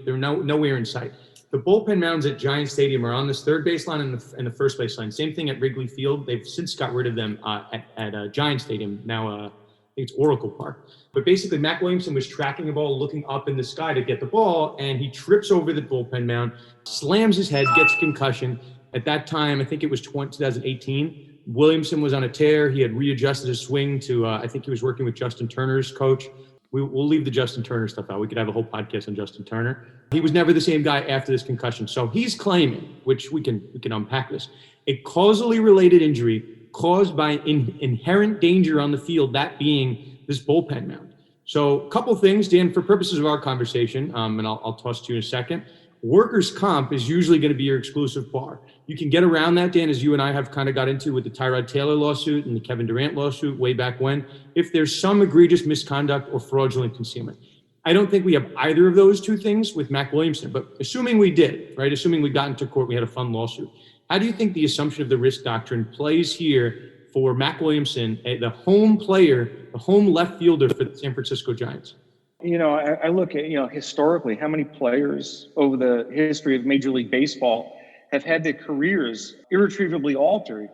they're nowhere in sight. The bullpen mounds at Giant Stadium are on this third baseline and the first baseline. Same thing at Wrigley Field. They've since got rid of them at Giant Stadium. Now I think it's Oracle Park. But basically, Mac Williamson was tracking a ball, looking up in the sky to get the ball, and he trips over the bullpen mound, slams his head, gets a concussion. At that time, I think it was 2018, Williamson was on a tear. He had readjusted his swing to, I think he was working with Justin Turner's coach. We'll leave the Justin Turner stuff out. We could have a whole podcast on Justin Turner. He was never the same guy after this concussion. So he's claiming, which we can unpack this, a causally related injury caused by inherent danger on the field, that being this bullpen mound. So a couple things, Dan, for purposes of our conversation, and I'll toss to you in a second. Workers' comp is usually going to be your exclusive bar. You can get around that, Dan, as you and I have kind of got into with the Tyrod Taylor lawsuit and the Kevin Durant lawsuit way back when, if there's some egregious misconduct or fraudulent concealment. I don't think we have either of those two things with Mac Williamson, but assuming we did, right, assuming we got into court, we had a fun lawsuit. How do you think the assumption of the risk doctrine plays here for Mac Williamson, the home player, the home left fielder for the San Francisco Giants? I look at, historically, how many players over the history of Major League Baseball have had their careers irretrievably altered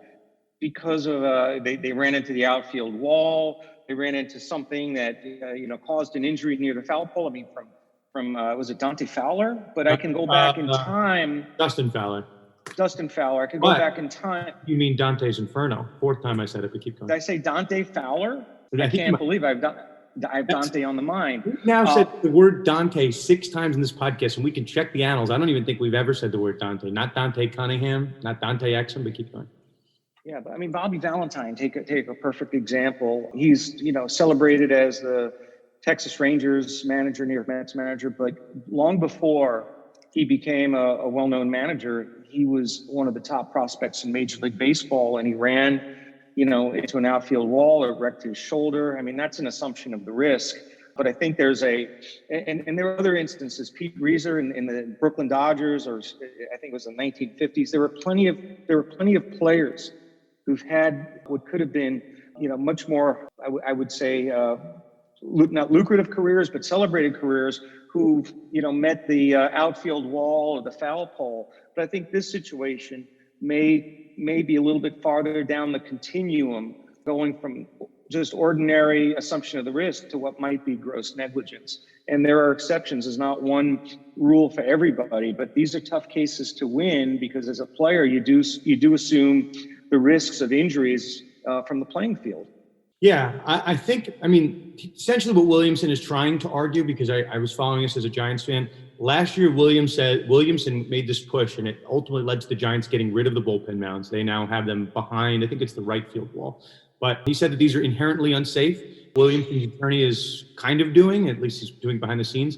because of they ran into the outfield wall, they ran into something that caused an injury near the foul pole. I mean, from was it Dante Fowler? But I can go back in time. Dustin Fowler. I could go back in time. You mean Dante's Inferno? Fourth time I said it, but keep going. Did I say Dante Fowler? I can't believe I have Dante on the mind. We've now said the word Dante 6 times in this podcast, and we can check the annals. I don't even think we've ever said the word Dante. Not Dante Cunningham, not Dante Exum, but keep going. Yeah, but I mean, Bobby Valentine, take a perfect example. He's, celebrated as the Texas Rangers manager, New York Mets manager, but long before he became a well-known manager, he was one of the top prospects in Major League Baseball, and he ran into an outfield wall or wrecked his shoulder. I mean, that's an assumption of the risk. But I think there's and there are other instances. Pete Reiser in the Brooklyn Dodgers, or I think it was in the 1950s. There were plenty of players who've had what could have been, much more, I would say, not lucrative careers, but celebrated careers, who've, met the outfield wall or the foul pole. But I think this situation may be a little bit farther down the continuum, going from just ordinary assumption of the risk to what might be gross negligence. And there are exceptions. There's not one rule for everybody, but these are tough cases to win because as a player, you do assume the risks of injuries from the playing field. Yeah, I think, essentially what Williamson is trying to argue, because I was following this as a Giants fan, last year Williamson made this push, and it ultimately led to the Giants getting rid of the bullpen mounds. They now have them behind, I think it's the right field wall. But he said that these are inherently unsafe. Williamson's attorney is kind of doing, at least he's doing behind the scenes,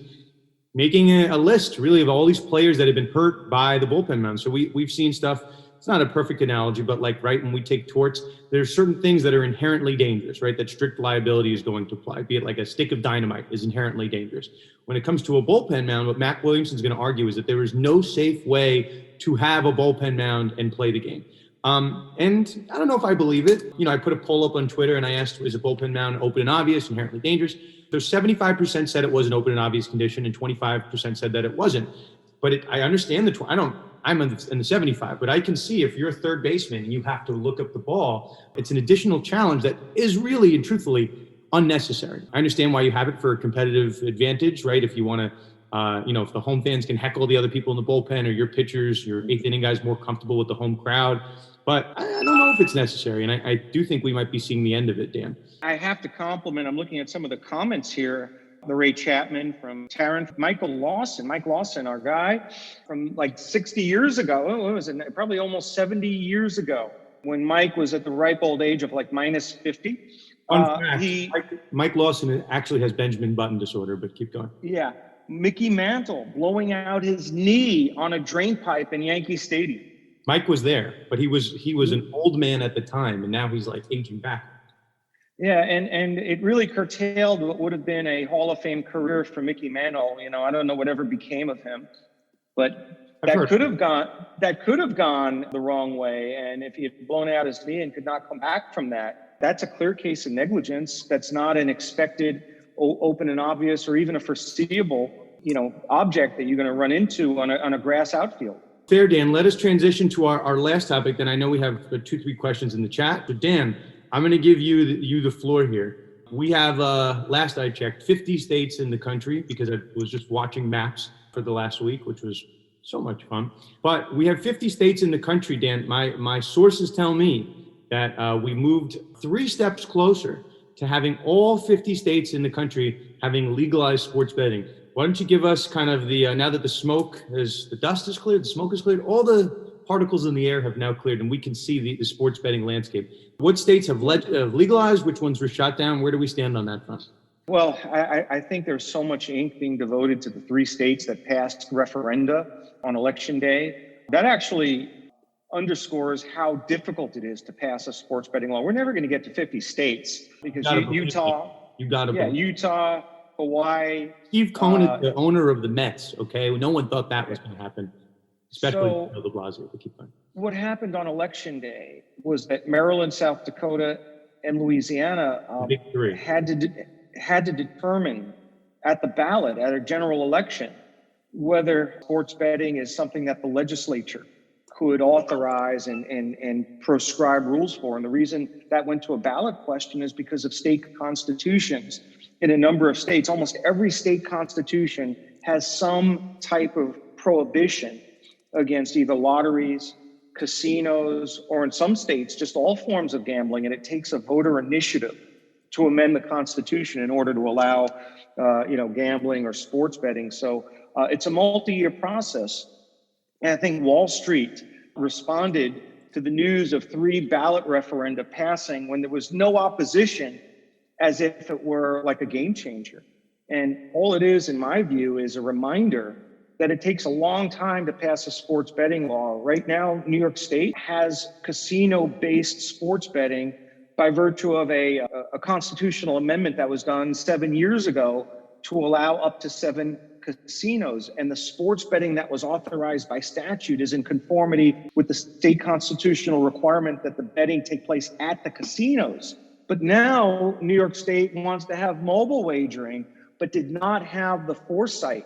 making a list really of all these players that have been hurt by the bullpen mounds. So we've seen stuff. It's not a perfect analogy, but right when we take torts, there's certain things that are inherently dangerous, right? That strict liability is going to apply, be it like a stick of dynamite is inherently dangerous. When it comes to a bullpen mound, what Mac Williamson's going to argue is that there is no safe way to have a bullpen mound and play the game. And I don't know if I believe it. I put a poll up on Twitter and I asked, is a bullpen mound open and obvious, inherently dangerous? So 75% said it was an open and obvious condition and 25% said that it wasn't. But I understand I'm in the 75, but I can see if you're a third baseman and you have to look up the ball, it's an additional challenge that is really and truthfully unnecessary. I understand why you have it for a competitive advantage, right? If you want to, if the home fans can heckle the other people in the bullpen or your pitchers, your eighth inning guys more comfortable with the home crowd. But I don't know if it's necessary. And I do think we might be seeing the end of it, Dan. I have to compliment, I'm looking at some of the comments here. The Ray Chapman from Tarrant, Mike Lawson, our guy from 60 years ago. What was it? Probably almost 70 years ago when Mike was at the ripe old age of minus 50. Mike Lawson actually has Benjamin Button disorder, but keep going. Yeah. Mickey Mantle blowing out his knee on a drain pipe in Yankee Stadium. Mike was there, but he was an old man at the time, and now he's aging back. Yeah, and it really curtailed what would have been a Hall of Fame career for Mickey Mantle. I don't know whatever became of him, but that could have gone the wrong way. And if he had blown out his knee and could not come back from that, that's a clear case of negligence. That's not an expected, open and obvious, or even a foreseeable, object that you're going to run into on a grass outfield. Fair, Dan. Let us transition to our last topic. Then I know we have 2-3 questions in the chat. So Dan, I'm going to give you the floor here. We have, last I checked, 50 states in the country because I was just watching maps for the last week, which was So much fun. But we have 50 states in the country, Dan. My sources tell me that we moved 3 steps closer to having all 50 states in the country having legalized sports betting. Why don't you give us kind of the, now that the dust is cleared, the smoke is cleared, all the particles in the air have now cleared, and we can see the sports betting landscape. What states have legalized? Which ones were shot down? Where do we stand on that front? Well, I think there's so much ink being devoted to the 3 states that passed referenda on election day. That actually underscores how difficult it is to pass a sports betting law. We're never going to get to 50 states because Utah, Utah, Hawaii. Steve Cohen is the owner of the Mets, okay? No one thought that was going to happen, especially Bill de Blasio. But keep going. What happened on election day was that Maryland, South Dakota, and Louisiana had to determine at the ballot, at a general election, whether sports betting is something that the legislature could authorize and proscribe rules for. And the reason that went to a ballot question is because of state constitutions in a number of states. Almost every state constitution has some type of prohibition against either lotteries, casinos, or in some states, just all forms of gambling. And it takes a voter initiative to amend the Constitution in order to allow, gambling or sports betting. So it's a multi-year process. And I think Wall Street responded to the news of 3 ballot referenda passing when there was no opposition, as if it were like a game changer. And all it is, in my view, is a reminder that it takes a long time to pass a sports betting law. Right now, New York State has casino-based sports betting by virtue of a constitutional amendment that was done 7 years ago to allow up to 7 casinos. And the sports betting that was authorized by statute is in conformity with the state constitutional requirement that the betting take place at the casinos. But now New York State wants to have mobile wagering, but did not have the foresight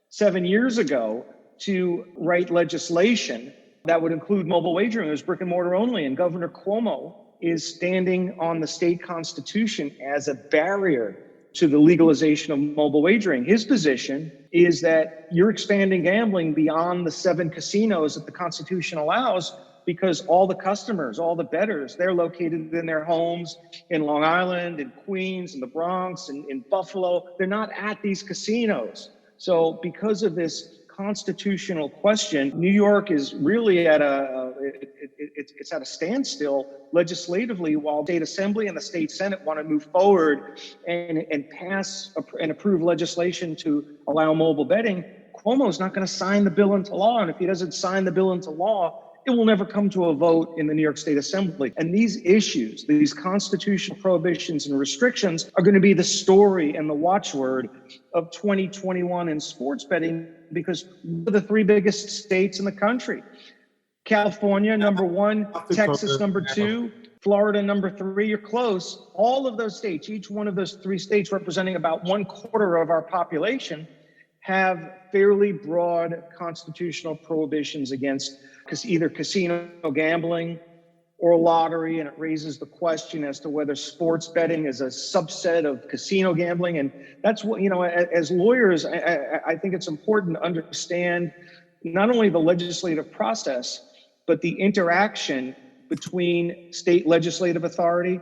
7 years ago to write legislation that would include mobile wagering. It was brick and mortar only. And Governor Cuomo is standing on the state constitution as a barrier to the legalization of mobile wagering. His position is that you're expanding gambling beyond the 7 casinos that the Constitution allows, because all the customers, all the bettors, they're located in their homes in Long Island, in Queens, in the Bronx, in Buffalo. They're not at these casinos. So because of this constitutional question, New York is really at it's at a standstill legislatively, while the state assembly and the state senate want to move forward and pass and approve legislation to allow mobile betting. Cuomo's not going to sign the bill into law, and if he doesn't sign the bill into law, it will never come to a vote in the New York State Assembly. And these issues, these constitutional prohibitions and restrictions, are going to be the story and the watchword of 2021 in sports betting, because we're the 3 biggest states in the country. California, number 1, Texas, number 2, Florida, number 3. You're close. All of those states, each one of those 3 states representing about 1/4 of our population, have fairly broad constitutional prohibitions against either casino gambling or lottery. And it raises the question as to whether sports betting is a subset of casino gambling. And that's what, as lawyers, I think it's important to understand not only the legislative process, but the interaction between state legislative authority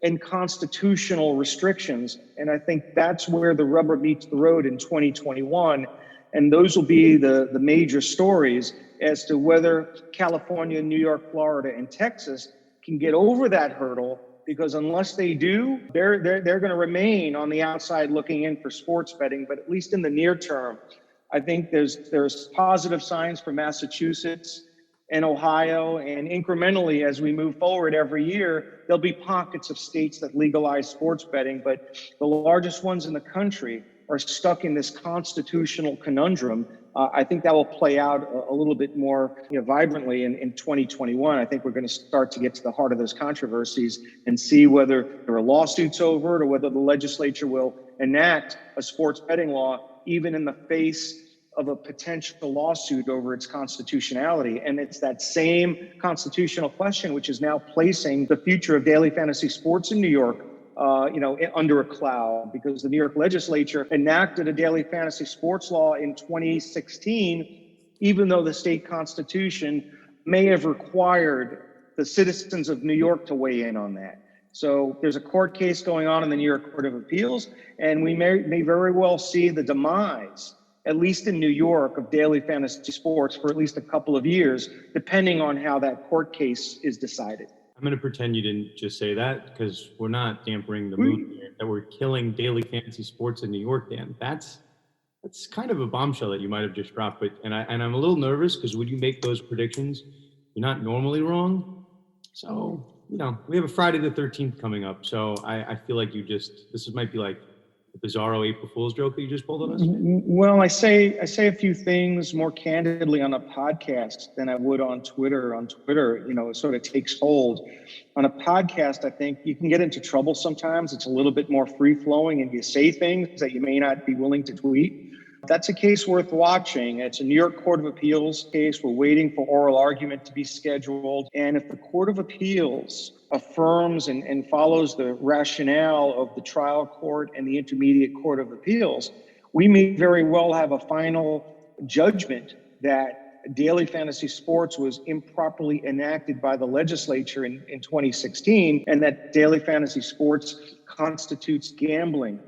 and constitutional restrictions. And I think that's where the rubber meets the road in 2021. And those will be the major stories as to whether California, New York, Florida, and Texas can get over that hurdle, because unless they do, they're going to remain on the outside looking in for sports betting. But at least in the near term, I think there's positive signs for Massachusetts and Ohio, and incrementally as we move forward every year, there'll be pockets of states that legalize sports betting, but the largest ones in the country are stuck in this constitutional conundrum. I think that will play out a little bit more vibrantly in 2021. I think we're going to start to get to the heart of those controversies and see whether there are lawsuits over it or whether the legislature will enact a sports betting law, even in the face of a potential lawsuit over its constitutionality. And it's that same constitutional question which is now placing the future of daily fantasy sports in New York under a cloud, because the New York legislature enacted a daily fantasy sports law in 2016 even though the state constitution may have required the citizens of New York to weigh in on that. So there's a court case going on in the New York Court of Appeals, and we may very well see the demise, at least in New York, of daily fantasy sports for at least a couple of years, depending on how that court case is decided. I'm going to pretend you didn't just say that, because we're not dampering the mood here, that we're killing daily fantasy sports in New York, Dan. That's kind of a bombshell that you might have just dropped. But I'm a little nervous, because when you make those predictions, you're not normally wrong. So, we have a Friday the 13th coming up. So I feel like this might be like a bizarro April Fool's joke that you just pulled on us. Well, I say a few things more candidly on a podcast than I would on Twitter. On Twitter, it sort of takes hold. On a podcast, I think you can get into trouble sometimes. It's a little bit more free flowing, and you say things that you may not be willing to tweet. That's a case worth watching. It's a New York Court of Appeals case. We're waiting for oral argument to be scheduled. And if the Court of Appeals affirms and follows the rationale of the trial court and the Intermediate Court of Appeals, we may very well have a final judgment that daily fantasy sports was improperly enacted by the legislature in 2016, and that daily fantasy sports constitutes gambling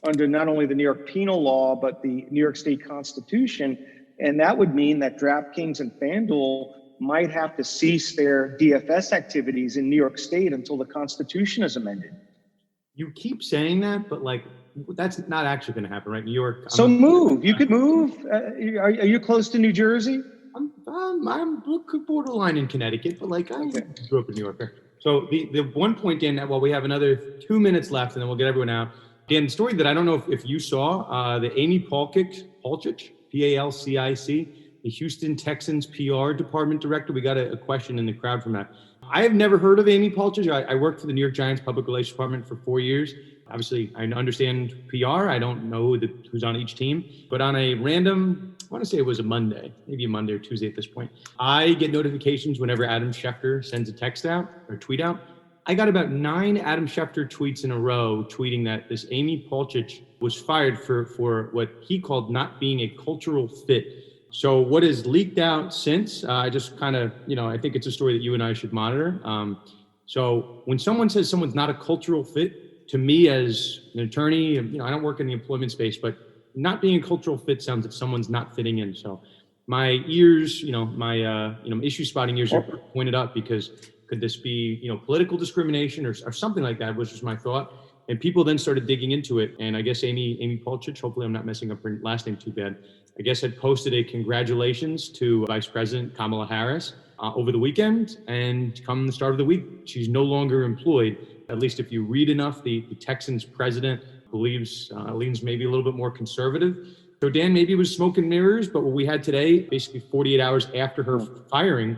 under not only the New York penal law, but the New York State Constitution. And that would mean that DraftKings and FanDuel might have to cease their DFS activities in New York State until the Constitution is amended. You keep saying that, but that's not actually going to happen, right? New York. Move. You could move. Are you close to New Jersey? I'm borderline in Connecticut, but I grew up in New York. So the one point, Dan, while we have another 2 minutes left, and then we'll get everyone out. Dan, the story that I don't know if you saw, the Amy Palcic, Palcic, the Houston Texans PR department director. We got a question in the crowd from that. I have never heard of Amy Palcic. I worked for the New York Giants public relations department for 4 years. Obviously, I understand PR. I don't know who's on each team. But on a random, I want to say it was a Monday, maybe a Monday or Tuesday at this point, I get notifications whenever Adam Schefter sends a text out or tweet out. I got about 9 Adam Schefter tweets in a row tweeting that this Amy Palcic was fired for what he called not being a cultural fit. So what has leaked out since, I just kind of, I think it's a story that you and I should monitor. So when someone says someone's not a cultural fit, to me as an attorney, I don't work in the employment space, but not being a cultural fit sounds like someone's not fitting in. So my ears, my issue spotting ears are pointed up, because could this be, political discrimination or something like that, was just my thought. And people then started digging into it. And I guess Amy Palcic, hopefully I'm not messing up her last name too bad, I guess had posted a congratulations to Vice President Kamala Harris over the weekend. And come the start of the week, she's no longer employed. At least if you read enough, the Texans president leans maybe a little bit more conservative. So Dan, maybe it was smoke and mirrors, but what we had today, basically 48 hours after her firing,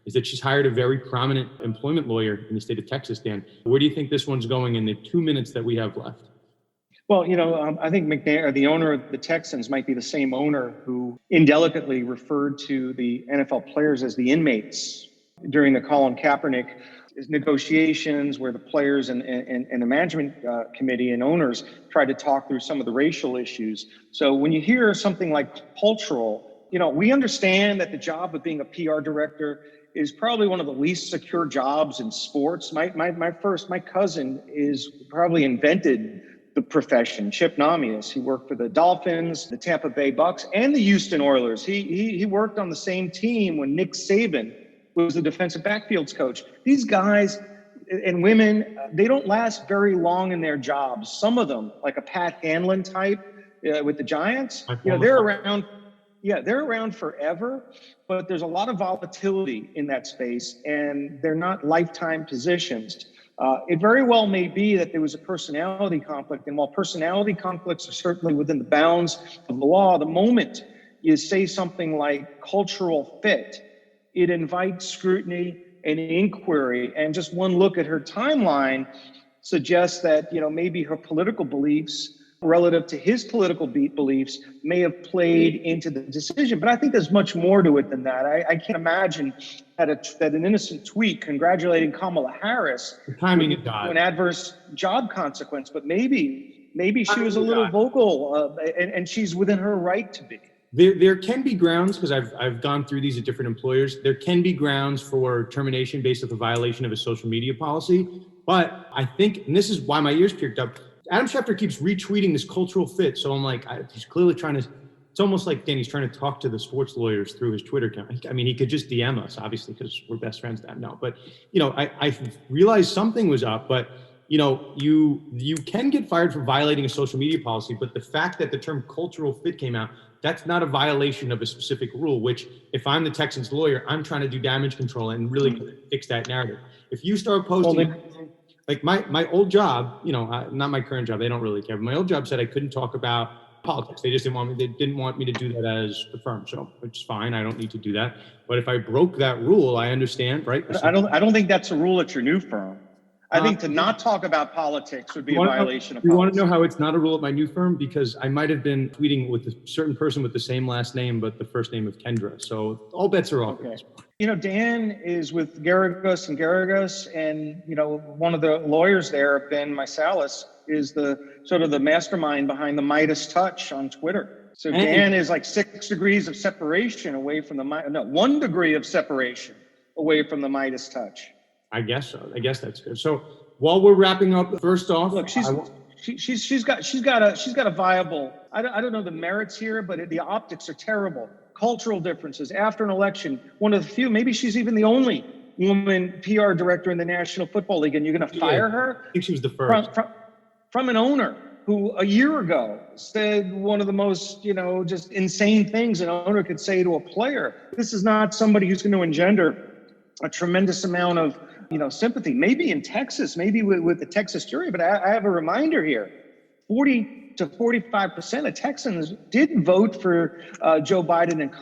is that she's hired a very prominent employment lawyer in the state of Texas, Dan. Where do you think this one's going in the 2 minutes that we have left? Well, I think McNair, the owner of the Texans, might be the same owner who indelicately referred to the NFL players as the inmates during the Colin Kaepernick negotiations, where the players and the management committee and owners tried to talk through some of the racial issues. So when you hear something like cultural, we understand that the job of being a PR director is probably one of the least secure jobs in sports. My cousin is probably invented the profession, Chip Namias. He worked for the Dolphins, the Tampa Bay Bucks, and the Houston Oilers. He worked on the same team when Nick Saban was the defensive backfields coach. These guys and women, they don't last very long in their jobs. Some of them, like a Pat Hanlon type with the Giants, they're around. Yeah, they're around forever, but there's a lot of volatility in that space, and they're not lifetime positions. It very well may be that there was a personality conflict, and while personality conflicts are certainly within the bounds of the law, the moment you say something like cultural fit, it invites scrutiny and inquiry. And just one look at her timeline suggests that, maybe her political beliefs relative to his political beliefs may have played into the decision. But I think there's much more to it than that. I can't imagine that an innocent tweet congratulating Kamala Harris the timing to an adverse job consequence, but maybe she was a little vocal, and she's within her right to be. There can be grounds, because I've gone through these at different employers. There can be grounds for termination based on the violation of a social media policy. But I think, and this is why my ears perked up, Adam Schefter keeps retweeting this cultural fit. So I'm like, he's clearly trying to, it's almost like Danny's trying to talk to the sports lawyers through his Twitter account. I mean, he could just DM us, obviously, because we're best friends now. But, I realized something was up, but you can get fired for violating a social media policy, but the fact that the term cultural fit came out, that's not a violation of a specific rule, which if I'm the Texans lawyer, I'm trying to do damage control and really fix that narrative. If you start posting, like my old job, not my current job, they don't really care, but my old job said I couldn't talk about politics. They just didn't want me to do that as the firm. So it's fine. I don't need to do that. But if I broke that rule, I understand, right? I don't think that's a rule at your new firm. I think to not talk about politics would be a violation of policy. You want to know how it's not a rule at my new firm? Because I might have been tweeting with a certain person with the same last name, but the first name of Kendra. So all bets are off. Okay. Dan is with Garagos and Garagos, and, one of the lawyers there, Ben Mysalis, is the sort of the mastermind behind the Midas touch on Twitter. So Dan is like 6 degrees of separation away from 1 degree of separation away from the Midas touch. I guess so. I guess that's good. So while we're wrapping up, first off, look, she's got a viable. I don't know the merits here, but the optics are terrible. Cultural differences after an election. One of the few, maybe she's even the only woman PR director in the National Football League, and you're going to fire her? I think she was the first from an owner who a year ago said one of the most just insane things an owner could say to a player. This is not somebody who's going to engender a tremendous amount of sympathy, maybe in Texas, maybe with the Texas jury. But I have a reminder here: 40 to 45% of Texans did vote for Joe Biden and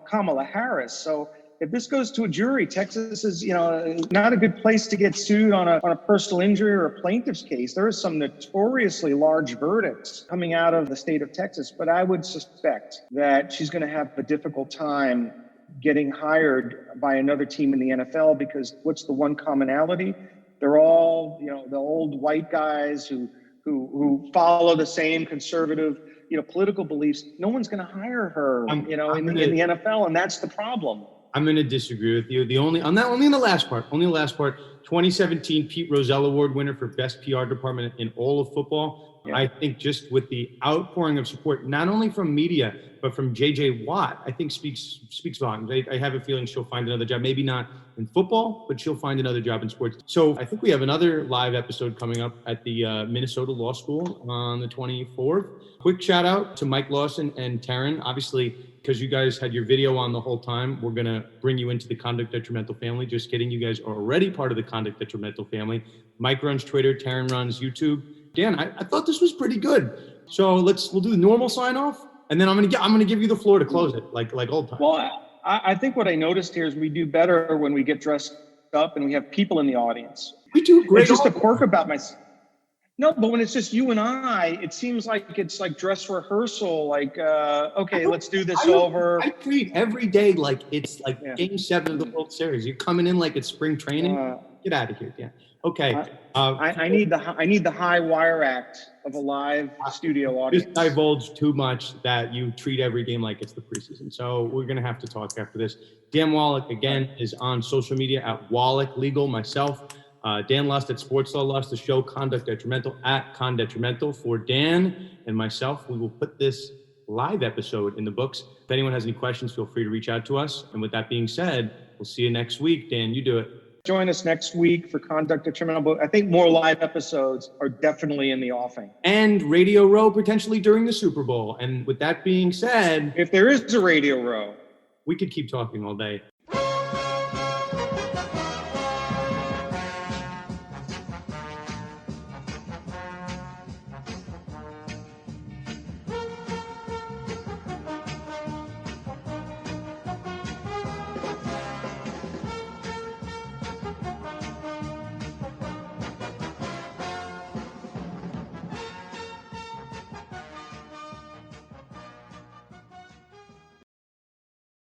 Kamala Harris. So if this goes to a jury, Texas is not a good place to get sued on a personal injury or a plaintiff's case. There are some notoriously large verdicts coming out of the state of Texas, but I would suspect that she's going to have a difficult time getting hired by another team in the NFL, because what's the one commonality? They're all, the old white guys who follow the same conservative, political beliefs. No one's going to hire her, in the NFL, and that's the problem. I'm going to disagree with you. Only in the last part, 2017 Pete Rozelle Award winner for best PR department in all of football. Yeah. I think just with the outpouring of support, not only from media, but from JJ Watt, I think speaks volumes. I have a feeling she'll find another job, maybe not in football, but she'll find another job in sports. So I think we have another live episode coming up at the Minnesota Law School on the 24th. Quick shout out to Mike Lawson and Taryn. Obviously, because you guys had your video on the whole time, we're going to bring you into the Conduct Detrimental family. Just kidding. You guys are already part of the Conduct Detrimental family. Mike runs Twitter, Taryn runs YouTube. Dan, I thought this was pretty good. So we'll do the normal sign off, and then I'm gonna give you the floor to close it, like old times. Well, I think what I noticed here is we do better when we get dressed up and we have people in the audience. We do great. It's just a quirk about myself. No, but when it's just you and I, it seems like it's like dress rehearsal. Like, okay, let's do this over. I treat every day like it's like Game 7 of the World Series. You're coming in like it's spring training. Get out of here, Dan. Okay. I need the high wire act of a live studio audience. Just divulge too much that you treat every game like it's the preseason. So we're going to have to talk after this. Dan Wallach, again, is on social media at Wallach Legal. Myself, Dan Lust at Sports Law Lust, the show Conduct Detrimental at Con Detrimental. For Dan and myself, we will put this live episode in the books. If anyone has any questions, feel free to reach out to us. And with that being said, we'll see you next week. Dan, you do it. Join us next week for Conduct Detrimental. I think more live episodes are definitely in the offing. And Radio Row potentially during the Super Bowl. And with that being said, if there is a Radio Row, we could keep talking all day.